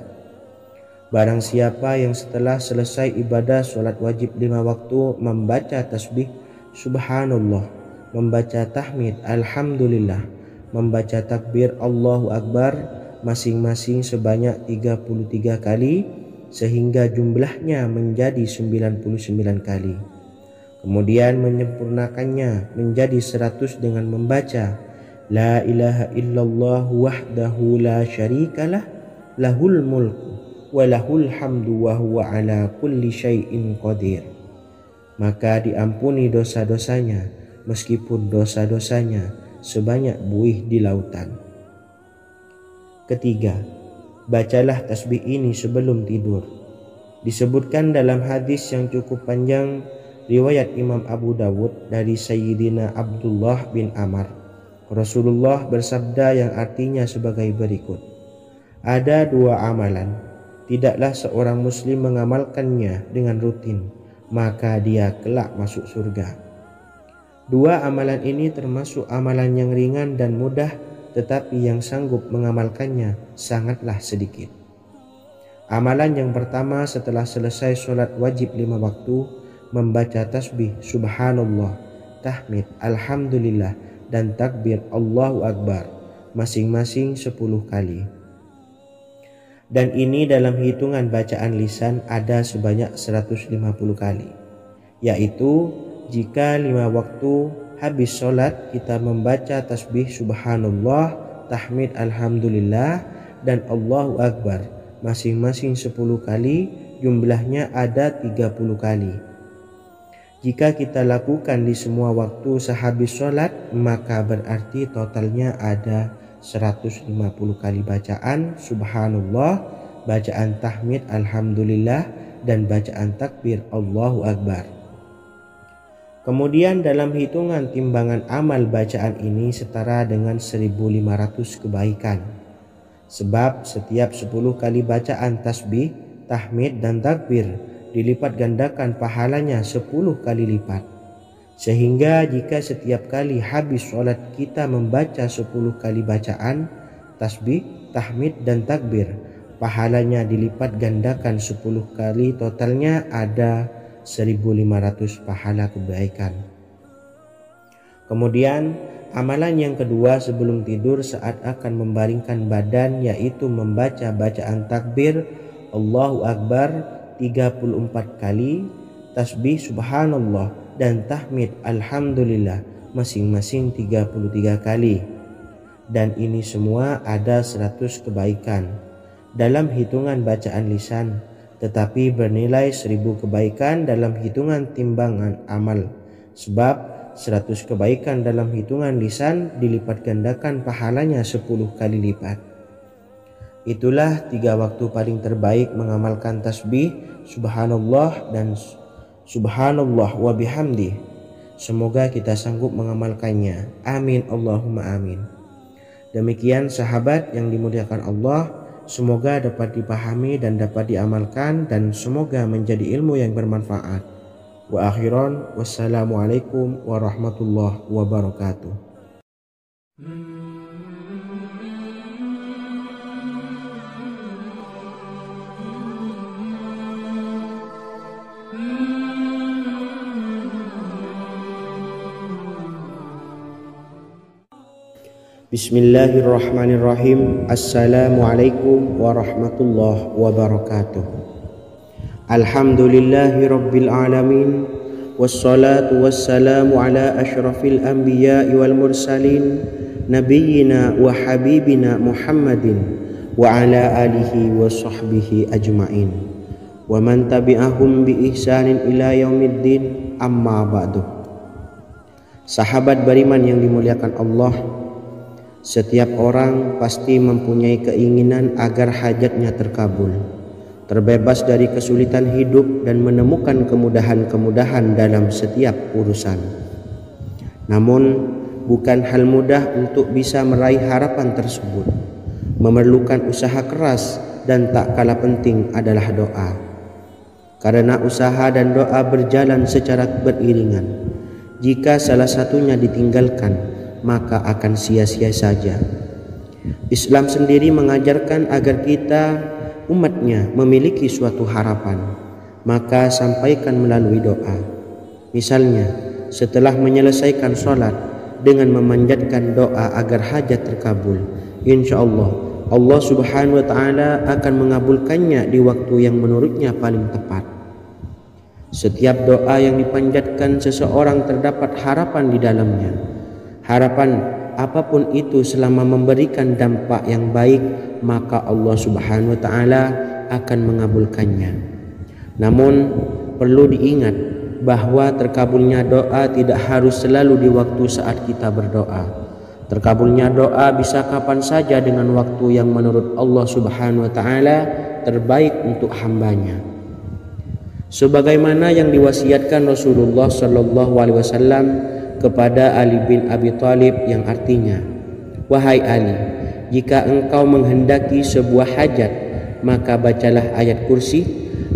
barang siapa yang setelah selesai ibadah sholat wajib 5 waktu membaca tasbih subhanallah, membaca tahmid alhamdulillah, membaca takbir Allahu Akbar masing-masing sebanyak 33 kali sehingga jumlahnya menjadi 99 kali. Kemudian menyempurnakannya menjadi 100 dengan membaca La ilaha illallah wahdahu la syarikalah lahul mulku wa lahul hamdu wa huwa ala kulli syai'in qadir. Maka diampuni dosa-dosanya meskipun dosa-dosanya sebanyak buih di lautan. Ketiga, bacalah tasbih ini sebelum tidur. Disebutkan dalam hadis yang cukup panjang riwayat Imam Abu Dawud dari Sayyidina Abdullah bin Amr, Rasulullah bersabda yang artinya sebagai berikut, ada 2 amalan, tidaklah seorang muslim mengamalkannya dengan rutin, maka dia kelak masuk surga. 2 amalan ini termasuk amalan yang ringan dan mudah, tetapi yang sanggup mengamalkannya sangatlah sedikit. Amalan yang pertama setelah selesai sholat wajib 5 waktu, membaca tasbih subhanallah, tahmid alhamdulillah dan takbir Allahu Akbar masing-masing 10 kali. Dan ini dalam hitungan bacaan lisan ada sebanyak 150 kali, yaitu jika 5 waktu habis sholat kita membaca tasbih subhanallah, tahmid alhamdulillah dan Allahu Akbar masing-masing 10 kali, jumlahnya ada 30 kali. Jika kita lakukan di semua waktu sehabis sholat, maka berarti totalnya ada 150 kali bacaan subhanallah, bacaan tahmid alhamdulillah dan bacaan takbir Allahu Akbar. Kemudian dalam hitungan timbangan amal bacaan ini setara dengan 1500 kebaikan. Sebab setiap 10 kali bacaan tasbih, tahmid dan takbir dilipat gandakan pahalanya 10 kali lipat. Sehingga jika setiap kali habis sholat kita membaca 10 kali bacaan tasbih, tahmid dan takbir, pahalanya dilipat gandakan 10 kali, totalnya ada 1500 pahala kebaikan. Kemudian amalan yang kedua sebelum tidur saat akan membaringkan badan, yaitu membaca bacaan takbir Allahu Akbar 34 kali, tasbih subhanallah dan tahmid alhamdulillah masing-masing 33 kali. Dan ini semua ada 100 kebaikan dalam hitungan bacaan lisan, tetapi bernilai 1000 kebaikan dalam hitungan timbangan amal. Sebab 100 kebaikan dalam hitungan lisan dilipat gandakan pahalanya 10 kali lipat. Itulah 3 waktu paling terbaik mengamalkan tasbih subhanallah dan subhanallah wa bihamdi. Semoga kita sanggup mengamalkannya. Amin Allahumma amin. Demikian sahabat yang dimuliakan Allah, semoga dapat dipahami dan dapat diamalkan dan semoga menjadi ilmu yang bermanfaat. Wa akhiran wassalamualaikum warahmatullahi wabarakatuh. Bismillahirrahmanirrahim. Assalamualaikum warahmatullahi wabarakatuh. Alhamdulillahi rabbil alamin, wassalatu wassalamu ala asyrafil anbiya'i wal mursalin, nabiyyina wa habibina Muhammadin wa ala alihi wa sahbihi ajma'in wa man tabi'ahum bi ihsanin ila yaumiddin, amma ba'du. Sahabat beriman yang dimuliakan Allah, setiap orang pasti mempunyai keinginan agar hajatnya terkabul, terbebas dari kesulitan hidup dan menemukan kemudahan-kemudahan dalam setiap urusan. Namun bukan hal mudah untuk bisa meraih harapan tersebut. Memerlukan usaha keras dan tak kalah penting adalah doa. karena usaha dan doa berjalan secara beriringan. Jika salah satunya ditinggalkan, maka akan sia-sia saja. Islam sendiri mengajarkan agar kita umatnya memiliki suatu harapan, maka sampaikan melalui doa. Misalnya, setelah menyelesaikan sholat dengan memanjatkan doa agar hajat terkabul, insya Allah Subhanahu wa Ta'ala akan mengabulkannya di waktu yang menurutnya paling tepat. Setiap doa yang dipanjatkan seseorang terdapat harapan di dalamnya. Harapan apapun itu selama memberikan dampak yang baik, maka Allah Subhanahu wa Ta'ala akan mengabulkannya. Namun perlu diingat bahwa terkabulnya doa tidak harus selalu di waktu saat kita berdoa. Terkabulnya doa bisa kapan saja dengan waktu yang menurut Allah Subhanahu wa Ta'ala terbaik untuk hambanya. Sebagaimana yang diwasiatkan Rasulullah Sallallahu Alaihi Wasallam kepada Ali bin Abi Thalib, yang artinya, wahai Ali, jika engkau menghendaki sebuah hajat, maka bacalah ayat kursi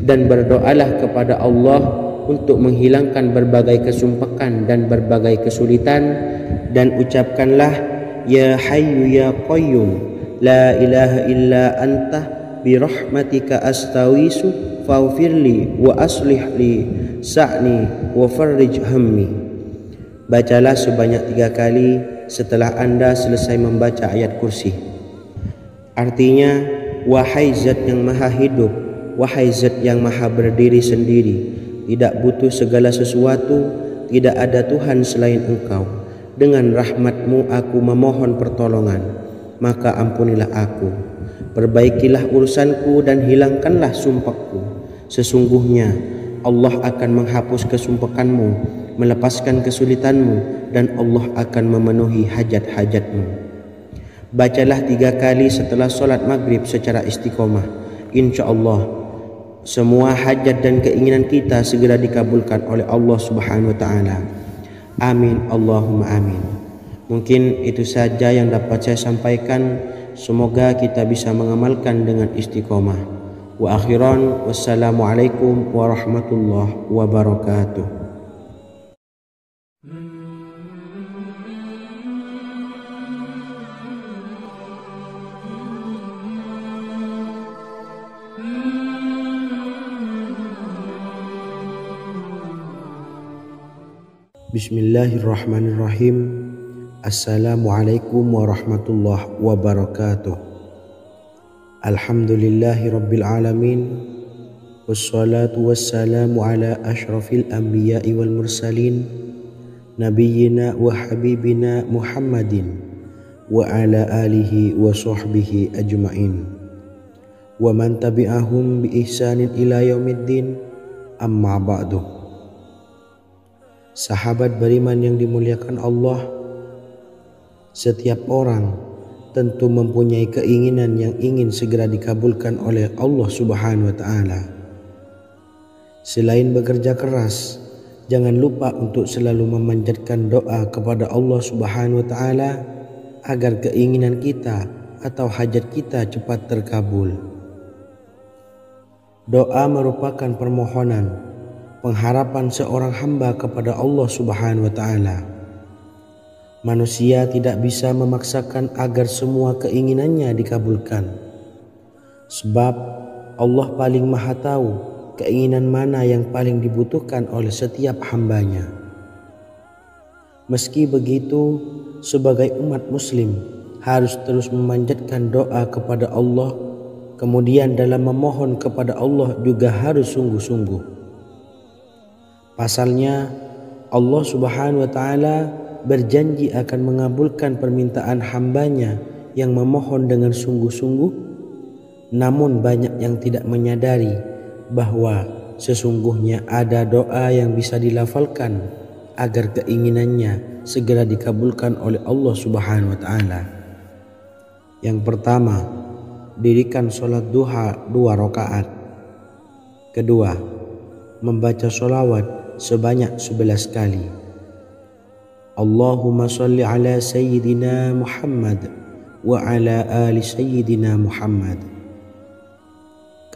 dan berdoalah kepada Allah untuk menghilangkan berbagai kesumpakan dan berbagai kesulitan, dan ucapkanlah, ya Hayyu ya Qayyum, la ilaha illa anta birahmatika astawisu faghfirli wa aslih li sa'ni wa farrij hammi. Bacalah sebanyak 3 kali setelah Anda selesai membaca ayat kursi. Artinya, wahai zat yang maha hidup, wahai zat yang maha berdiri sendiri, tidak butuh segala sesuatu, tidak ada Tuhan selain Engkau. Dengan rahmat-Mu aku memohon pertolongan, maka ampunilah aku. Perbaikilah urusanku dan hilangkanlah sumpahku. Sesungguhnya Allah akan menghapus kesumpahanmu, melepaskan kesulitanmu, dan Allah akan memenuhi hajat-hajatmu. Bacalah 3 kali setelah sholat maghrib secara istiqomah. Insya Allah semua hajat dan keinginan kita segera dikabulkan oleh Allah Subhanahu wa Ta'ala. Amin Allahumma amin. Mungkin itu saja yang dapat saya sampaikan. Semoga kita bisa mengamalkan dengan istiqomah. Wa akhiran, wassalamualaikum warahmatullahi wabarakatuh. Bismillahirrahmanirrahim. Assalamualaikum warahmatullahi wabarakatuh. Alhamdulillahi rabbil alamin. Wassalatu wassalamu ala ashrafil anbiya'i wal mursalin, nabiyyina wa habibina Muhammadin wa ala alihi wa sahbihi ajma'in wa man tabi'ahum bi ihsanin ila yaumiddin, amma ba'du. Sahabat beriman yang dimuliakan Allah, setiap orang tentu mempunyai keinginan yang ingin segera dikabulkan oleh Allah Subhanahu wa Ta'ala. Selain bekerja keras, jangan lupa untuk selalu memanjatkan doa kepada Allah Subhanahu wa Ta'ala agar keinginan kita atau hajat kita cepat terkabul. Doa merupakan permohonan, pengharapan seorang hamba kepada Allah Subhanahu wa Ta'ala. Manusia tidak bisa memaksakan agar semua keinginannya dikabulkan, sebab Allah paling maha tahu keinginan mana yang paling dibutuhkan oleh setiap hambanya. Meski begitu, sebagai umat muslim harus terus memanjatkan doa kepada Allah, kemudian dalam memohon kepada Allah juga harus sungguh-sungguh. Pasalnya, Allah Subhanahu wa Ta'ala berjanji akan mengabulkan permintaan hambanya yang memohon dengan sungguh-sungguh. Namun banyak yang tidak menyadari bahwa sesungguhnya ada doa yang bisa dilafalkan agar keinginannya segera dikabulkan oleh Allah Subhanahu wa Ta'ala. Yang pertama, dirikan sholat duha 2 rakaat. Kedua, membaca sholawat sebanyak 11 kali. Allahumma salli ala Sayyidina Muhammad wa ala ali Sayyidina Muhammad.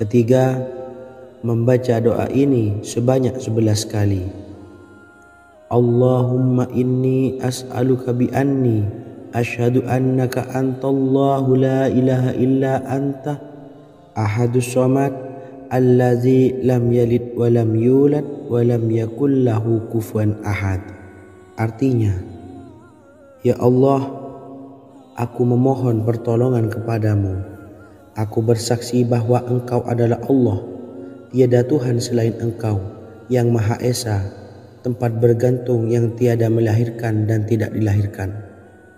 Ketiga, membaca doa ini sebanyak 11 kali. Allahumma inni as'aluka bi anni asyhadu annaka antallahu la ilaha illa anta ahadus samad allazi lam yalid wa lam yulad wa lam yakul lahu kufuwan ahad. Artinya, ya Allah, aku memohon pertolongan kepadamu. Aku bersaksi bahwa Engkau adalah Allah, tiada Tuhan selain Engkau yang Maha Esa, tempat bergantung yang tiada melahirkan dan tidak dilahirkan,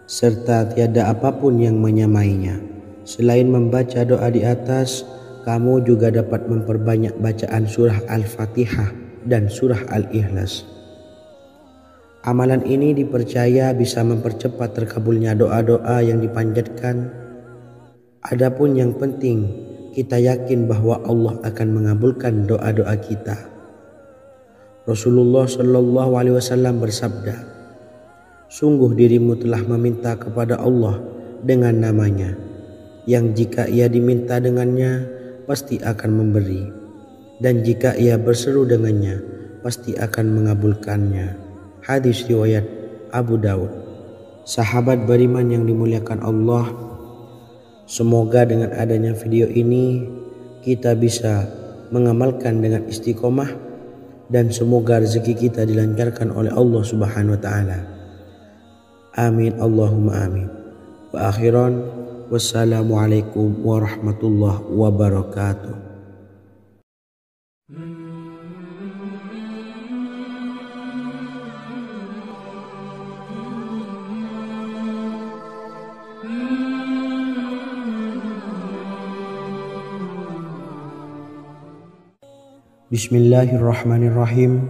serta tiada apapun yang menyamainya. Selain membaca doa di atas, kamu juga dapat memperbanyak bacaan surah Al-Fatihah dan surah Al-Ikhlas. Amalan ini dipercaya bisa mempercepat terkabulnya doa-doa yang dipanjatkan. Adapun yang penting, kita yakin bahwa Allah akan mengabulkan doa-doa kita. Rasulullah Shallallahu Alaihi Wasallam bersabda, sungguh dirimu telah meminta kepada Allah dengan namanya, yang jika ia diminta dengannya, pasti akan memberi, dan jika ia berseru dengannya, pasti akan mengabulkannya. Hadis riwayat Abu Daud. Sahabat beriman yang dimuliakan Allah, semoga dengan adanya video ini kita bisa mengamalkan dengan istiqomah, dan semoga rezeki kita dilancarkan oleh Allah Subhanahu wa taala. Amin Allahumma amin. Wa akhiran, wassalamualaikum warahmatullahi wabarakatuh. Bismillahirrahmanirrahim.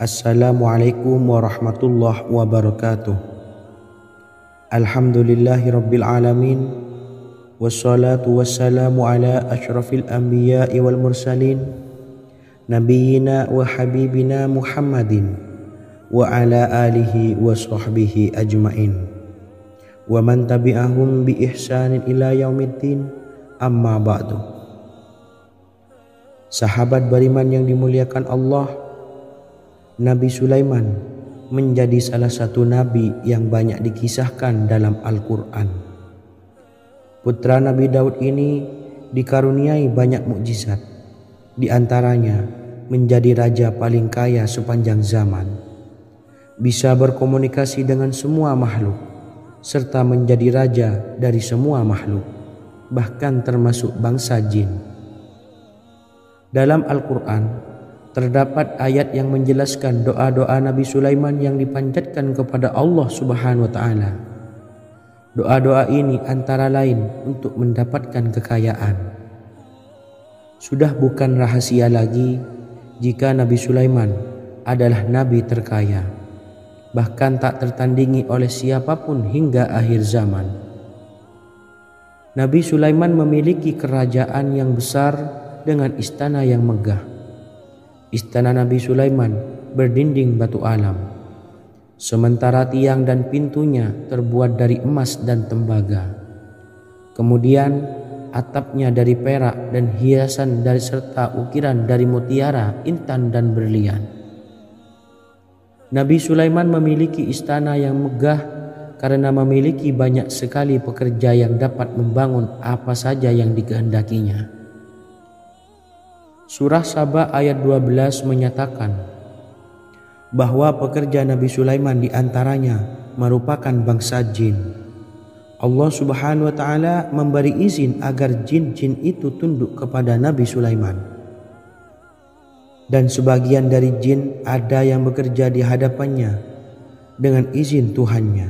Assalamualaikum warahmatullahi wabarakatuh. Alhamdulillahi rabbil alamin. Wassalatu wassalamu ala ashrafil anbiya'i wal mursalin, nabiyyina wa habibina Muhammadin wa ala alihi wa sahbihi ajmain, wa man tabi'ahum bi ihsanin ila yaumiddin, amma ba'du. Sahabat beriman yang dimuliakan Allah, Nabi Sulaiman menjadi salah satu nabi yang banyak dikisahkan dalam Al-Quran. Putra Nabi Daud ini dikaruniai banyak mukjizat, di antaranya menjadi raja paling kaya sepanjang zaman, bisa berkomunikasi dengan semua makhluk, serta menjadi raja dari semua makhluk, bahkan termasuk bangsa jin. Dalam Al-Quran terdapat ayat yang menjelaskan doa-doa Nabi Sulaiman yang dipanjatkan kepada Allah Subhanahu wa taala. Doa-doa ini antara lain untuk mendapatkan kekayaan. Sudah bukan rahasia lagi jika Nabi Sulaiman adalah nabi terkaya, bahkan tak tertandingi oleh siapapun hingga akhir zaman. Nabi Sulaiman memiliki kerajaan yang besar dengan istana yang megah. Istana Nabi Sulaiman berdinding batu alam, sementara tiang dan pintunya terbuat dari emas dan tembaga. Kemudian atapnya dari perak dan hiasan dari serta ukiran dari mutiara, intan dan berlian. Nabi Sulaiman memiliki istana yang megah karena memiliki banyak sekali pekerja yang dapat membangun apa saja yang dikehendakinya. Surah Saba ayat 12 menyatakan bahwa pekerja Nabi Sulaiman diantaranya merupakan bangsa jin. Allah Subhanahu wa taala memberi izin agar jin-jin itu tunduk kepada Nabi Sulaiman. Dan sebagian dari jin ada yang bekerja di hadapannya dengan izin Tuhannya.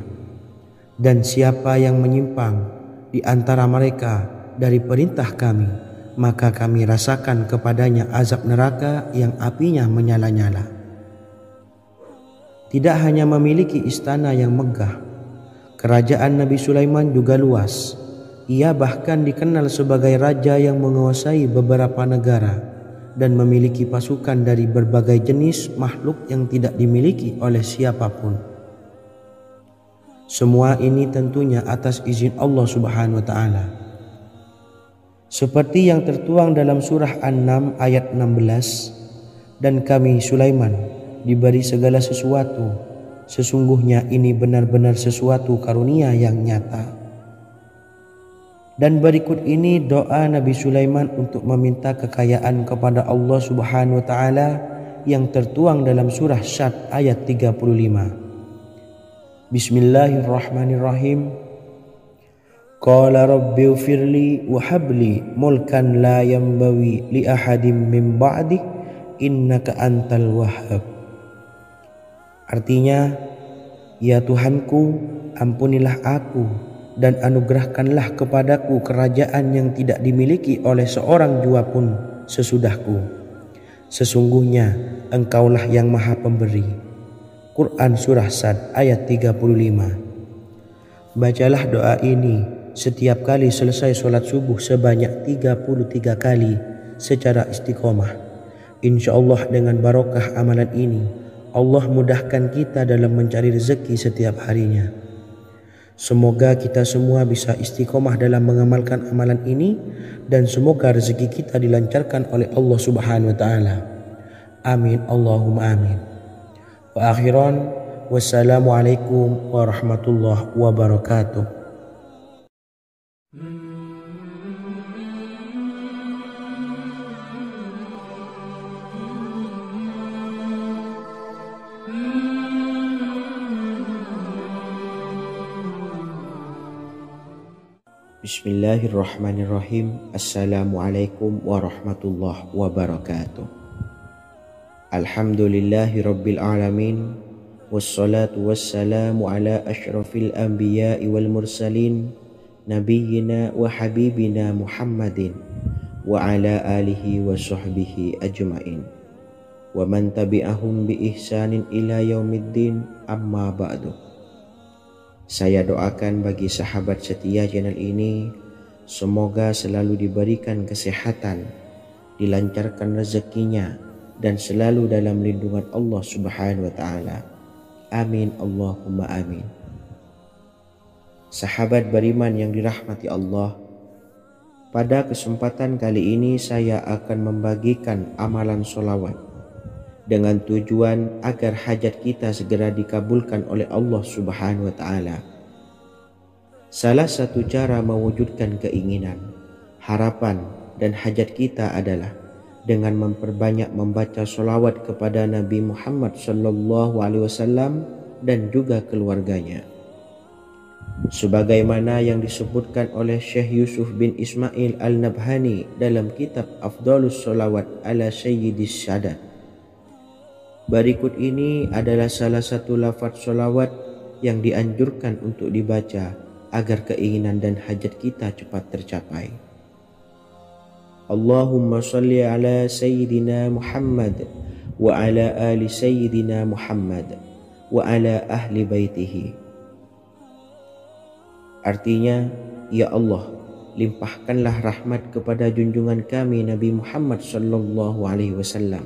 Dan siapa yang menyimpang di antara mereka dari perintah kami, maka kami rasakan kepadanya azab neraka yang apinya menyala-nyala. Tidak hanya memiliki istana yang megah, kerajaan Nabi Sulaiman juga luas. Ia bahkan dikenal sebagai raja yang menguasai beberapa negara dan memiliki pasukan dari berbagai jenis makhluk yang tidak dimiliki oleh siapapun. Semua ini tentunya atas izin Allah Subhanahu wa taala. Seperti yang tertuang dalam surah An-Naml ayat 16, dan kami Sulaiman diberi segala sesuatu, sesungguhnya ini benar-benar sesuatu karunia yang nyata. Dan berikut ini doa Nabi Sulaiman untuk meminta kekayaan kepada Allah Subhanahu wa taala yang tertuang dalam surah Syad ayat 35. Bismillahirrahmanirrahim. Qala rabbi ufirli wa habli mulkan la yanbawi li ahadim min ba'di innaka antal wahhab. Artinya, ya Tuhanku, ampunilah aku dan anugerahkanlah kepadaku kerajaan yang tidak dimiliki oleh seorang jua pun sesudahku. Sesungguhnya Engkaulah yang Maha Pemberi. Quran Surah Sad ayat 35. Bacalah doa ini setiap kali selesai sholat subuh sebanyak 33 kali secara istiqomah. Insya Allah dengan barokah amalan ini, Allah mudahkan kita dalam mencari rezeki setiap harinya. Semoga kita semua bisa istiqomah dalam mengamalkan amalan ini, dan semoga rezeki kita dilancarkan oleh Allah Subhanahu wa taala. Amin Allahumma amin. Wa akhiran, wassalamualaikum warahmatullahi wabarakatuh. Bismillahirrahmanirrahim. Assalamualaikum warahmatullahi wabarakatuh. Alhamdulillahi rabbil alamin. Wassalatu wassalamu ala ashrafil anbiya'i wal mursalin, nabiyyina wa habibina Muhammadin wa ala alihi wa sahbihi ajma'in wa man tabi'ahum bi ihsanin ila yaumiddin, amma ba'du. Saya doakan bagi sahabat setia channel ini, semoga selalu diberikan kesehatan, dilancarkan rezekinya, dan selalu dalam lindungan Allah Subhanahu wa taala. Amin Allahumma amin. Sahabat beriman yang dirahmati Allah, pada kesempatan kali ini saya akan membagikan amalan sholawat dengan tujuan agar hajat kita segera dikabulkan oleh Allah Subhanahu wa taala. Salah satu cara mewujudkan keinginan, harapan, dan hajat kita adalah dengan memperbanyak membaca sholawat kepada Nabi Muhammad SAW dan juga keluarganya. Sebagaimana yang disebutkan oleh Syekh Yusuf bin Ismail Al-Nabhani dalam kitab Afdhalus Sholawat ala Sayyidis Sadat. Berikut ini adalah salah satu lafaz sholawat yang dianjurkan untuk dibaca agar keinginan dan hajat kita cepat tercapai. Allahumma salli ala Sayyidina Muhammad wa ala ali Sayyidina Muhammad wa ala ahli baitihi. Artinya, ya Allah, limpahkanlah rahmat kepada junjungan kami Nabi Muhammad sallallahu alaihi wasallam,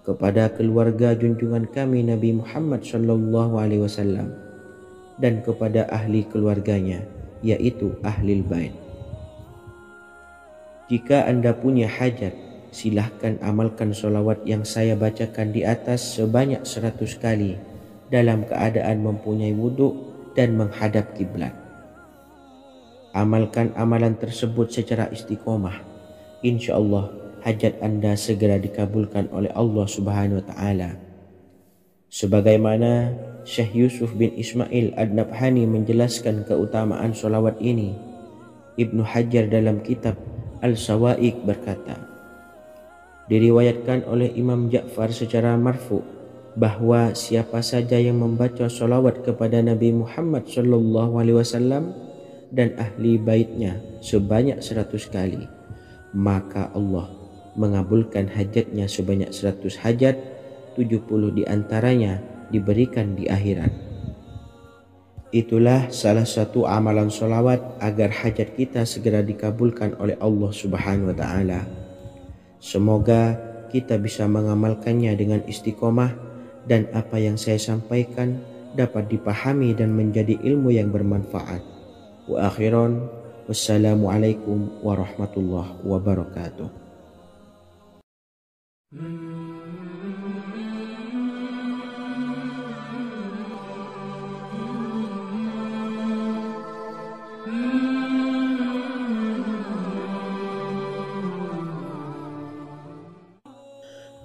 kepada keluarga junjungan kami Nabi Muhammad sallallahu alaihi wasallam, dan kepada ahli keluarganya, yaitu ahlil bait. Jika Anda punya hajat, silahkan amalkan sholawat yang saya bacakan di atas sebanyak 100 kali dalam keadaan mempunyai wudhu dan menghadap kiblat. Amalkan amalan tersebut secara istiqomah. Insya Allah hajat Anda segera dikabulkan oleh Allah Subhanahu wa taala. Sebagaimana Syekh Yusuf bin Ismail Ad-Nabhani menjelaskan keutamaan sholawat ini, Ibnu Hajar dalam kitab Al-Sawa'iq berkata, diriwayatkan oleh Imam Ja'far secara marfu bahwa siapa saja yang membaca sholawat kepada Nabi Muhammad SAW dan ahli baitnya sebanyak 100 kali, maka Allah mengabulkan hajatnya sebanyak 100 hajat, 70 diantaranya diberikan di akhirat. Itulah salah satu amalan sholawat agar hajat kita segera dikabulkan oleh Allah Subhanahu wa taala. Semoga kita bisa mengamalkannya dengan istiqomah dan apa yang saya sampaikan dapat dipahami dan menjadi ilmu yang bermanfaat. Wa akhiran, Wassalamualaikum warahmatullahi wabarakatuh.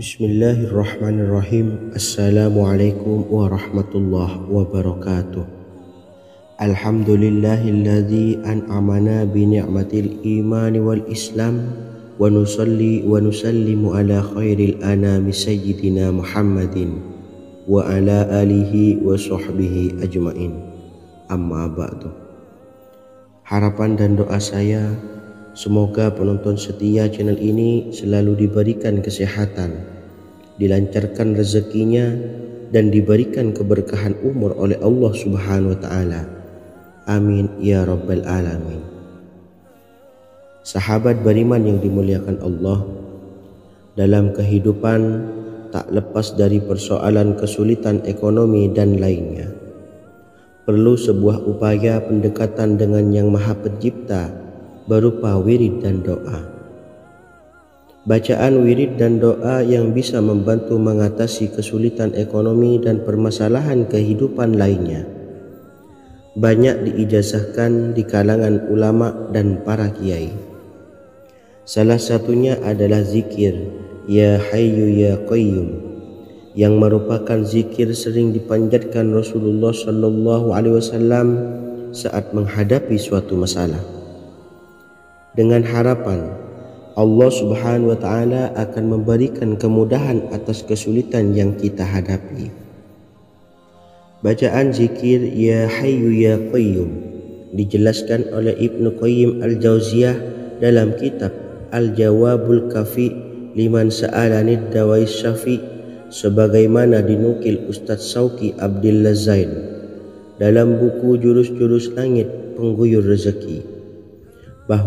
Bismillahirrahmanirrahim. Assalamualaikum warahmatullahi wabarakatuh. Alhamdulillahilladzi an'amana bi ni'matil imani wal islam wa nusalli wa nusallimu ala khairil anami sayyidina Muhammadin wa ala alihi wa sahbihi ajmain. Amma ba'du. Harapan dan doa saya, semoga penonton setia channel ini selalu diberikan kesehatan, dilancarkan rezekinya, dan diberikan keberkahan umur oleh Allah Subhanahu wa Ta'ala. Amin ya Rabbal Alamin. Sahabat beriman yang dimuliakan Allah, dalam kehidupan tak lepas dari persoalan kesulitan ekonomi dan lainnya. Perlu sebuah upaya pendekatan dengan Yang Maha Pencipta berupa wirid dan doa. Bacaan wirid dan doa yang bisa membantu mengatasi kesulitan ekonomi dan permasalahan kehidupan lainnya banyak diijazahkan di kalangan ulama dan para kiai. Salah satunya adalah zikir Ya Hayyu Ya Qayyum, yang merupakan zikir sering dipanjatkan Rasulullah SAW saat menghadapi suatu masalah, dengan harapan Allah Subhanahu wa Ta'ala akan memberikan kemudahan atas kesulitan yang kita hadapi. Bacaan zikir Ya Hayyu Ya Qayyum dijelaskan oleh Ibnu Qayyim Al-Jauziyah dalam kitab Al-Jawabul Kafi liman sa'alanid dawai syafi, sebagaimana dinukil Ustadz Sauki Abdillah Zain dalam buku Jurus-Jurus Langit Pengguyur Rezeki.